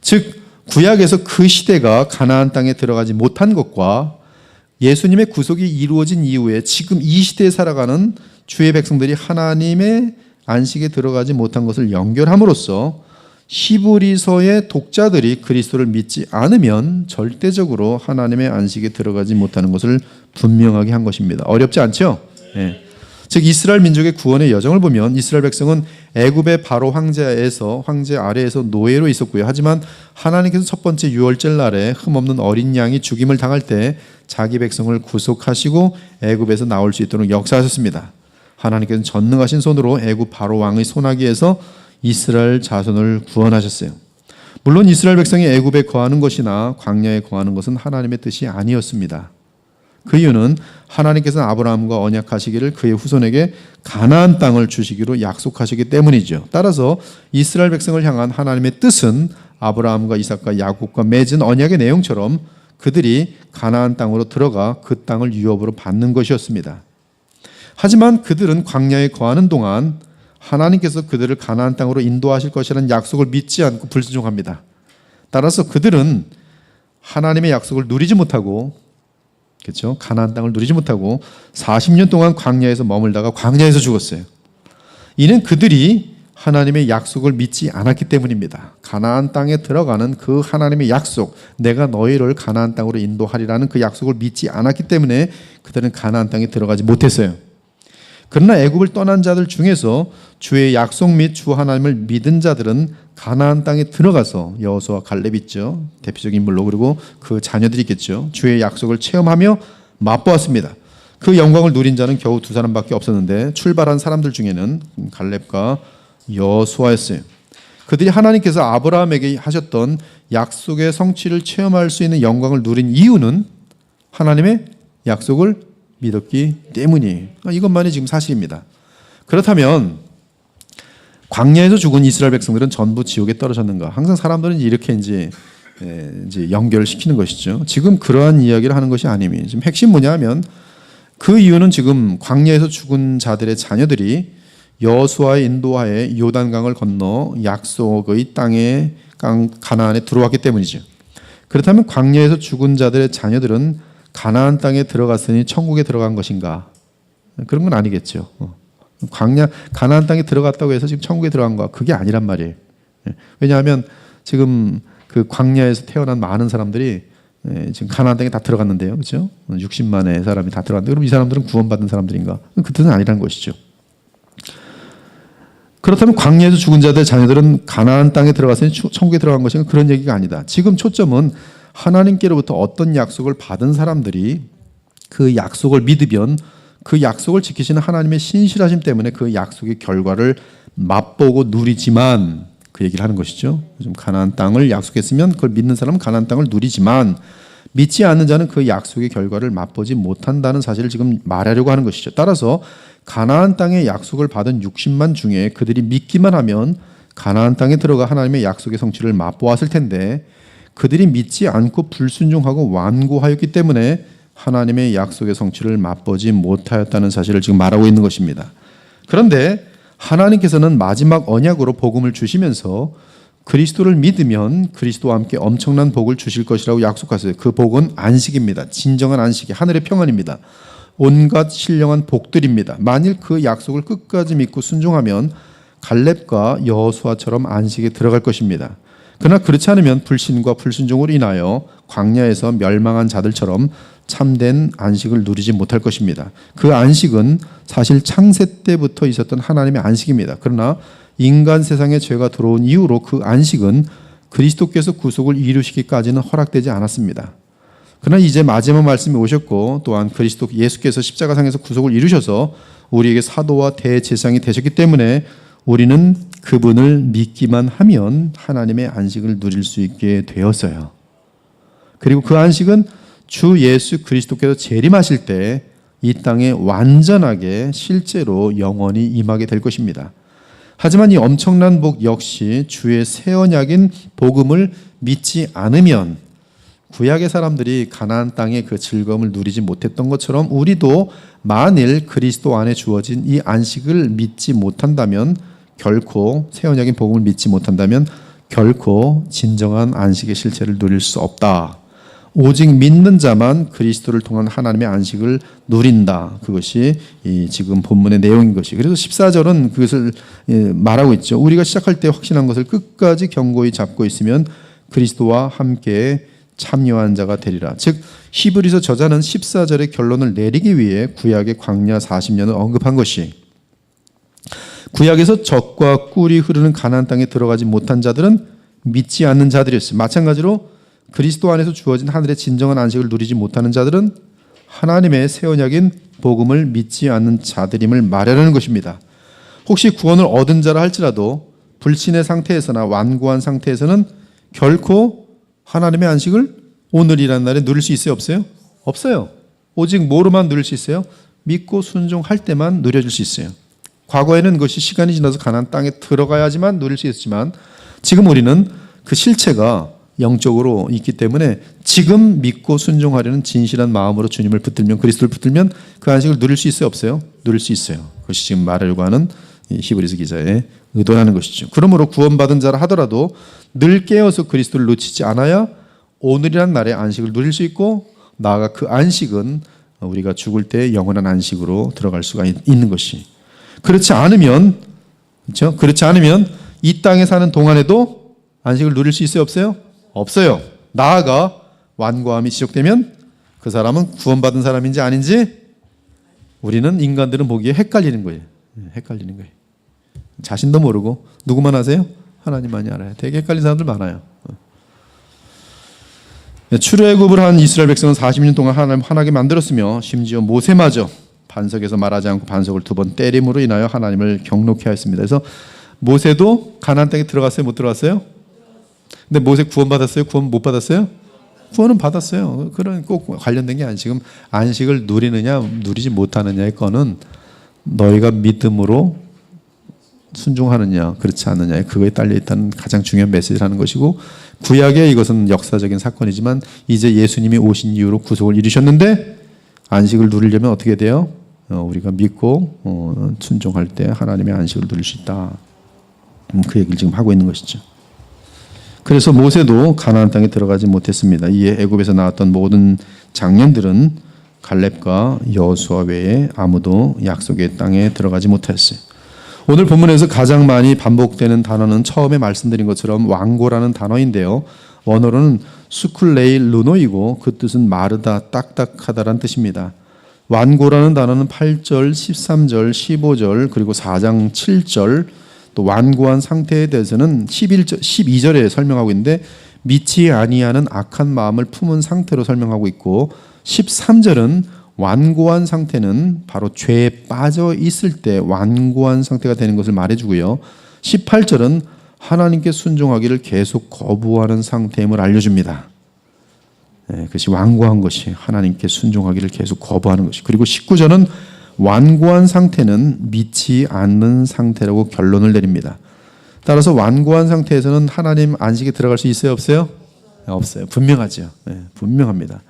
즉 구약에서 그 시대가 가나안 땅에 들어가지 못한 것과 예수님의 구속이 이루어진 이후에 지금 이 시대에 살아가는 주의 백성들이 하나님의 안식에 들어가지 못한 것을 연결함으로써 히브리서의 독자들이 그리스도를 믿지 않으면 절대적으로 하나님의 안식에 들어가지 못하는 것을 분명하게 한 것입니다. 어렵지 않죠? 네. 즉 이스라엘 민족의 구원의 여정을 보면 이스라엘 백성은 애굽의 바로 황제 아래에서 노예로 있었고요. 하지만 하나님께서 첫 번째 유월절 날에 흠없는 어린 양이 죽임을 당할 때 자기 백성을 구속하시고 애굽에서 나올 수 있도록 역사하셨습니다. 하나님께서는 전능하신 손으로 애굽 바로 왕의 손아귀에서 이스라엘 자손을 구원하셨어요. 물론 이스라엘 백성이 애굽에 거하는 것이나 광야에 거하는 것은 하나님의 뜻이 아니었습니다. 그 이유는 하나님께서는 아브라함과 언약하시기를 그의 후손에게 가나안 땅을 주시기로 약속하시기 때문이죠. 따라서 이스라엘 백성을 향한 하나님의 뜻은 아브라함과 이삭과 야곱과 맺은 언약의 내용처럼 그들이 가나안 땅으로 들어가 그 땅을 유업으로 받는 것이었습니다. 하지만 그들은 광야에 거하는 동안 하나님께서 그들을 가나안 땅으로 인도하실 것이라는 약속을 믿지 않고 불순종합니다. 따라서 그들은 하나님의 약속을 누리지 못하고, 그렇죠? 가나안 땅을 누리지 못하고 40년 동안 광야에서 머물다가 광야에서 죽었어요. 이는 그들이 하나님의 약속을 믿지 않았기 때문입니다. 가나안 땅에 들어가는 그 하나님의 약속, 내가 너희를 가나안 땅으로 인도하리라는 그 약속을 믿지 않았기 때문에 그들은 가나안 땅에 들어가지 못했어요. 그러나 애굽을 떠난 자들 중에서 주의 약속 및 주 하나님을 믿은 자들은 가나안 땅에 들어가서 여호수아 갈렙 있죠. 대표적인 인물로. 그리고 그 자녀들이 있겠죠. 주의 약속을 체험하며 맛보았습니다. 그 영광을 누린 자는 겨우 2사람밖에 없었는데 출발한 사람들 중에는 갈렙과 여호수아였어요. 그들이 하나님께서 아브라함에게 하셨던 약속의 성취를 체험할 수 있는 영광을 누린 이유는 하나님의 약속을 믿었기 때문이에요. 이것만이 지금 사실입니다. 그렇다면 광야에서 죽은 이스라엘 백성들은 전부 지옥에 떨어졌는가? 항상 사람들은 이렇게 이제 연결시키는 것이죠. 지금 그러한 이야기를 하는 것이 아닙니다. 지금 핵심 뭐냐면 그 이유는 지금 광야에서 죽은 자들의 자녀들이 여호수아의 인도하에 요단강을 건너 약속의 땅에 가나안에 들어왔기 때문이죠. 그렇다면 광야에서 죽은 자들의 자녀들은 가나안 땅에 들어갔으니 천국에 들어간 것인가? 그런 건 아니겠죠. 가나안 땅에 들어갔다고 해서 지금 천국에 들어간 거 그게 아니란 말이에요. 왜냐하면 지금 그 광야에서 태어난 많은 사람들이 지금 가나안 땅에 다 들어갔는데요, 그렇죠? 60만의 사람이 다 들어갔는데 그럼 이 사람들은 구원받은 사람들인가? 그 뜻은 아니라는 것이죠. 그렇다면 광야에서 죽은 자들 자녀들은 가나안 땅에 들어갔으니 천국에 들어간 것인가? 그런 얘기가 아니다. 지금 초점은 하나님께로부터 어떤 약속을 받은 사람들이 그 약속을 믿으면 그 약속을 지키시는 하나님의 신실하심 때문에 그 약속의 결과를 맛보고 누리지만, 그 얘기를 하는 것이죠. 좀 가나안 땅을 약속했으면 그걸 믿는 사람은 가나안 땅을 누리지만 믿지 않는 자는 그 약속의 결과를 맛보지 못한다는 사실을 지금 말하려고 하는 것이죠. 따라서 가나안 땅의 약속을 받은 60만 중에 그들이 믿기만 하면 가나안 땅에 들어가 하나님의 약속의 성취를 맛보았을 텐데 그들이 믿지 않고 불순종하고 완고하였기 때문에 하나님의 약속의 성취를 맛보지 못하였다는 사실을 지금 말하고 있는 것입니다. 그런데 하나님께서는 마지막 언약으로 복음을 주시면서 그리스도를 믿으면 그리스도와 함께 엄청난 복을 주실 것이라고 약속하세요. 그 복은 안식입니다. 진정한 안식이 하늘의 평안입니다. 온갖 신령한 복들입니다. 만일 그 약속을 끝까지 믿고 순종하면 갈렙과 여호수아처럼 안식에 들어갈 것입니다. 그러나 그렇지 않으면 불신과 불순종으로 인하여 광야에서 멸망한 자들처럼 참된 안식을 누리지 못할 것입니다. 그 안식은 사실 창세 때부터 있었던 하나님의 안식입니다. 그러나 인간 세상에 죄가 들어온 이후로 그 안식은 그리스도께서 구속을 이루시기까지는 허락되지 않았습니다. 그러나 이제 마지막 말씀이 오셨고 또한 그리스도 예수께서 십자가상에서 구속을 이루셔서 우리에게 사도와 대제사장이 되셨기 때문에 우리는 그분을 믿기만 하면 하나님의 안식을 누릴 수 있게 되었어요. 그리고 그 안식은 주 예수 그리스도께서 재림하실 때 이 땅에 완전하게 실제로 영원히 임하게 될 것입니다. 하지만 이 엄청난 복 역시 주의 새 언약인 복음을 믿지 않으면 구약의 사람들이 가나안 땅의 그 즐거움을 누리지 못했던 것처럼 우리도 만일 그리스도 안에 주어진 이 안식을 믿지 못한다면 결코 새 언약인 복음을 믿지 못한다면 결코 진정한 안식의 실체를 누릴 수 없다. 오직 믿는 자만 그리스도를 통한 하나님의 안식을 누린다. 그것이 이 지금 본문의 내용인 것이. 그래서 14절은 그것을 말하고 있죠. 우리가 시작할 때 확신한 것을 끝까지 견고히 잡고 있으면 그리스도와 함께 참여한 자가 되리라. 즉 히브리서 저자는 14절의 결론을 내리기 위해 구약의 광야 40년을 언급한 것이, 구약에서 젖과 꿀이 흐르는 가나안 땅에 들어가지 못한 자들은 믿지 않는 자들이었어요. 마찬가지로 그리스도 안에서 주어진 하늘의 진정한 안식을 누리지 못하는 자들은 하나님의 새 언약인 복음을 믿지 않는 자들임을 말하려는 것입니다. 혹시 구원을 얻은 자라 할지라도 불신의 상태에서나 완고한 상태에서는 결코 하나님의 안식을 오늘이라는 날에 누릴 수 있어요? 없어요? 없어요. 오직 뭐로만 누릴 수 있어요? 믿고 순종할 때만 누려질 수 있어요. 과거에는 그것이 시간이 지나서 가나안 땅에 들어가야지만 누릴 수 있었지만 지금 우리는 그 실체가 영적으로 있기 때문에 지금 믿고 순종하려는 진실한 마음으로 주님을 붙들면, 그리스도를 붙들면 그 안식을 누릴 수 있어요? 없어요? 누릴 수 있어요. 그것이 지금 말하려고 하는 히브리서 기자의 의도라는 것이죠. 그러므로 구원받은 자라 하더라도 늘 깨어서 그리스도를 놓치지 않아야 오늘이란 날에 안식을 누릴 수 있고, 나아가 그 안식은 우리가 죽을 때 영원한 안식으로 들어갈 수가 있는 것이. 그렇지 않으면, 그렇죠? 그렇지 않으면 이 땅에 사는 동안에도 안식을 누릴 수 있어요? 없어요? 없어요. 나아가 완고함이 지적되면 그 사람은 구원받은 사람인지 아닌지 우리는 인간들은 보기에 헷갈리는 거예요. 헷갈리는 거예요. 자신도 모르고 누구만 아세요? 하나님만이 알아요. 되게 헷갈리는 사람들 많아요. 출애굽을 한 이스라엘 백성은 40년 동안 하나님 화나게 만들었으며 심지어 모세마저 반석에서 말하지 않고 반석을 2번 때림으로 인하여 하나님을 경록해 하였습니다. 그래서 모세도 가나안 땅에 들어갔어요? 못 들어갔어요? 근데 모세 구원 받았어요? 구원 못 받았어요? 구원은 받았어요. 그런 꼭 관련된 게 아니에요. 지금 안식을 누리느냐 누리지 못하느냐의 거는 너희가 믿음으로 순종하느냐 그렇지 않느냐 그거에 딸려 있다는 가장 중요한 메시지라는 것이고, 구약의 이것은 역사적인 사건이지만 이제 예수님이 오신 이후로 구속을 이루셨는데 안식을 누리려면 어떻게 돼요? 우리가 믿고 순종할 때 하나님의 안식을 누릴 수 있다. 그 얘기를 지금 하고 있는 것이죠. 그래서 모세도 가나안 땅에 들어가지 못했습니다. 이에 애굽에서 나왔던 모든 장년들은 갈렙과 여호수아 외에 아무도 약속의 땅에 들어가지 못했어요. 오늘 본문에서 가장 많이 반복되는 단어는 처음에 말씀드린 것처럼 완고라는 단어인데요. 원어로는 수쿨레일 루노이고 그 뜻은 마르다, 딱딱하다라는 뜻입니다. 완고라는 단어는 8절, 13절, 15절 그리고 4장 7절, 또 완고한 상태에 대해서는 12절에 설명하고 있는데 믿지 아니하는 악한 마음을 품은 상태로 설명하고 있고, 13절은 완고한 상태는 바로 죄에 빠져 있을 때 완고한 상태가 되는 것을 말해주고요. 18절은 하나님께 순종하기를 계속 거부하는 상태임을 알려줍니다. 그것이 완고한 것이 하나님께 순종하기를 계속 거부하는 것이. 그리고 19절은 완고한 상태는 믿지 않는 상태라고 결론을 내립니다. 따라서 완고한 상태에서는 하나님 안식에 들어갈 수 있어요? 없어요? 없어요. 분명하죠. 분명합니다.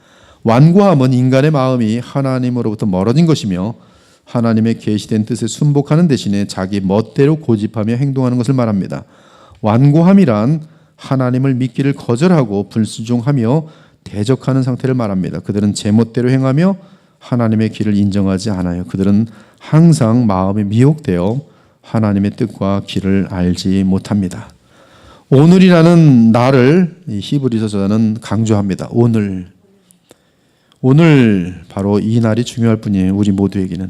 완고함은 인간의 마음이 하나님으로부터 멀어진 것이며 하나님의 계시된 뜻에 순복하는 대신에 자기 멋대로 고집하며 행동하는 것을 말합니다. 완고함이란 하나님을 믿기를 거절하고 불순종하며 대적하는 상태를 말합니다. 그들은 제멋대로 행하며 하나님의 길을 인정하지 않아요. 그들은 항상 마음에 미혹되어 하나님의 뜻과 길을 알지 못합니다. 오늘이라는 날을 히브리서 저자는 강조합니다. 오늘 바로 이 날이 중요할 뿐이에요. 우리 모두에게는.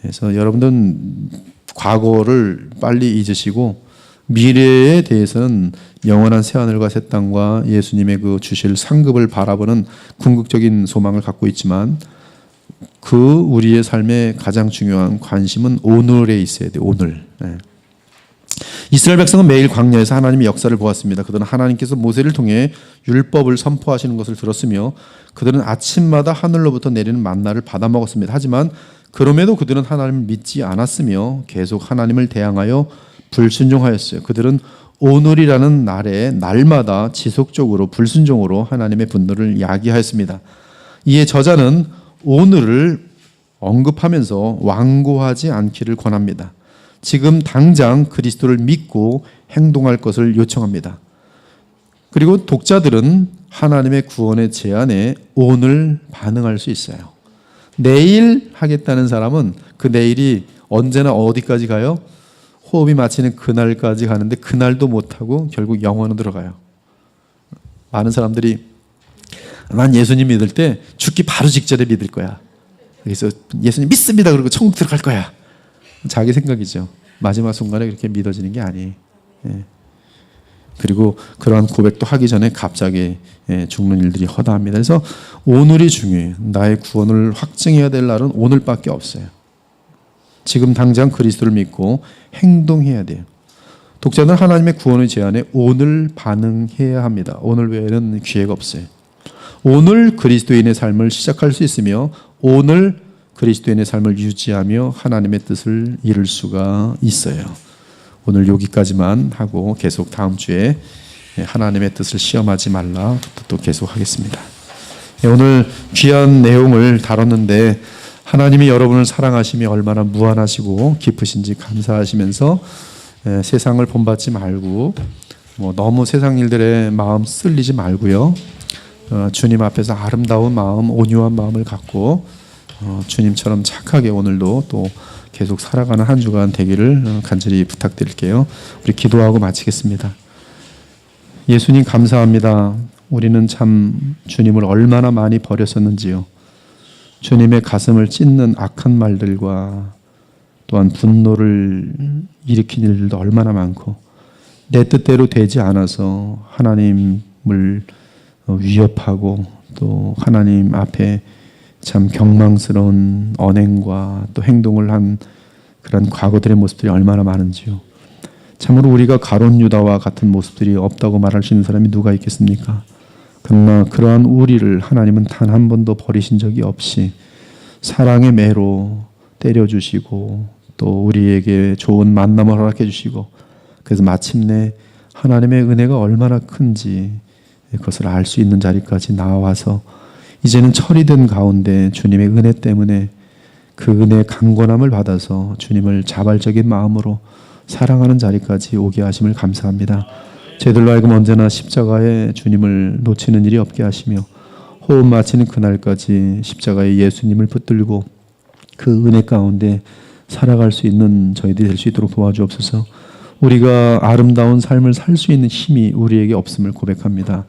그래서 여러분들은 과거를 빨리 잊으시고 미래에 대해서는 영원한 새하늘과 새 땅과 예수님의 그 주실 상급을 바라보는 궁극적인 소망을 갖고 있지만 그 우리의 삶의 가장 중요한 관심은 오늘에 있어야 돼요. 오늘. 이스라엘 백성은 매일 광야에서 하나님의 역사를 보았습니다. 그들은 하나님께서 모세를 통해 율법을 선포하시는 것을 들었으며 그들은 아침마다 하늘로부터 내리는 만나를 받아 먹었습니다. 하지만 그럼에도 그들은 하나님을 믿지 않았으며 계속 하나님을 대항하여 불순종하였어요. 그들은 오늘이라는 날에 날마다 지속적으로 불순종으로 하나님의 분노를 야기하였습니다. 이에 저자는 오늘을 언급하면서 완고하지 않기를 권합니다. 지금 당장 그리스도를 믿고 행동할 것을 요청합니다. 그리고 독자들은 하나님의 구원의 제안에 오늘 반응할 수 있어요. 내일 하겠다는 사람은 그 내일이 언제나 어디까지 가요? 호흡이 마치는 그날까지 가는데 그날도 못하고 결국 영원으로 들어가요. 많은 사람들이 난 예수님 믿을 때 죽기 바로 직전에 믿을 거야. 그래서 예수님 믿습니다. 그리고 천국 들어갈 거야. 자기 생각이죠. 마지막 순간에 그렇게 믿어지는 게 아니에요. 그리고 그러한 고백도 하기 전에 갑자기 죽는 일들이 허다합니다. 그래서 오늘이 중요해요. 나의 구원을 확증해야 될 날은 오늘밖에 없어요. 지금 당장 그리스도를 믿고 행동해야 돼요. 독자는 하나님의 구원의 제안에 오늘 반응해야 합니다. 오늘 외에는 기회가 없어요. 오늘 그리스도인의 삶을 시작할 수 있으며 오늘 그리스도인의 삶을 유지하며 하나님의 뜻을 이룰 수가 있어요. 오늘 여기까지만 하고 계속 다음 주에 하나님의 뜻을 시험하지 말라 또 계속 하겠습니다. 오늘 귀한 내용을 다뤘는데 하나님이 여러분을 사랑하심이 얼마나 무한하시고 깊으신지 감사하시면서 세상을 본받지 말고 너무 세상 일들에 마음 쓸리지 말고요. 주님 앞에서 아름다운 마음, 온유한 마음을 갖고 주님처럼 착하게 오늘도 또 계속 살아가는 한 주간 되기를 간절히 부탁드릴게요. 우리 기도하고 마치겠습니다. 예수님 감사합니다. 우리는 참 주님을 얼마나 많이 버렸었는지요. 주님의 가슴을 찢는 악한 말들과 또한 분노를 일으킨 일들도 얼마나 많고 내 뜻대로 되지 않아서 하나님을 위협하고 또 하나님 앞에 참 경망스러운 언행과 또 행동을 한 그런 과거들의 모습들이 얼마나 많은지요. 참으로 우리가 가룟 유다와 같은 모습들이 없다고 말할 수 있는 사람이 누가 있겠습니까? 그러나 그러한 우리를 하나님은 단 한 번도 버리신 적이 없이 사랑의 매로 때려주시고 또 우리에게 좋은 만남을 허락해 주시고 그래서 마침내 하나님의 은혜가 얼마나 큰지 그것을 알 수 있는 자리까지 나와서 이제는 철이 든 가운데 주님의 은혜 때문에 그 은혜의 강권함을 받아서 주님을 자발적인 마음으로 사랑하는 자리까지 오게 하심을 감사합니다. 저희들로 하여금 언제나 십자가에 주님을 놓치는 일이 없게 하시며 호흡 마치는 그날까지 십자가에 예수님을 붙들고 그 은혜 가운데 살아갈 수 있는 저희들이 될 수 있도록 도와주옵소서. 우리가 아름다운 삶을 살 수 있는 힘이 우리에게 없음을 고백합니다.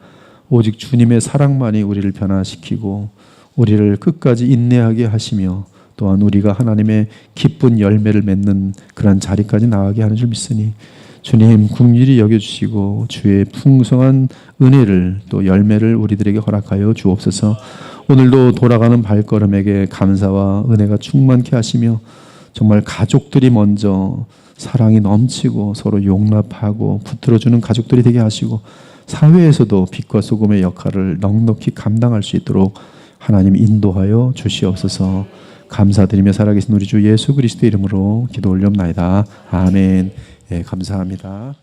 오직 주님의 사랑만이 우리를 변화시키고 우리를 끝까지 인내하게 하시며 또한 우리가 하나님의 기쁜 열매를 맺는 그런 자리까지 나가게 하는 줄 믿으니 주님 긍휼히 여겨주시고 주의 풍성한 은혜를 또 열매를 우리들에게 허락하여 주옵소서. 오늘도 돌아가는 발걸음에게 감사와 은혜가 충만케 하시며 정말 가족들이 먼저 사랑이 넘치고 서로 용납하고 붙들어주는 가족들이 되게 하시고 사회에서도 빛과 소금의 역할을 넉넉히 감당할 수 있도록 하나님 인도하여 주시옵소서. 감사드리며 살아계신 우리 주 예수 그리스도의 이름으로 기도 올려옵나이다. 아멘. 예, 감사합니다.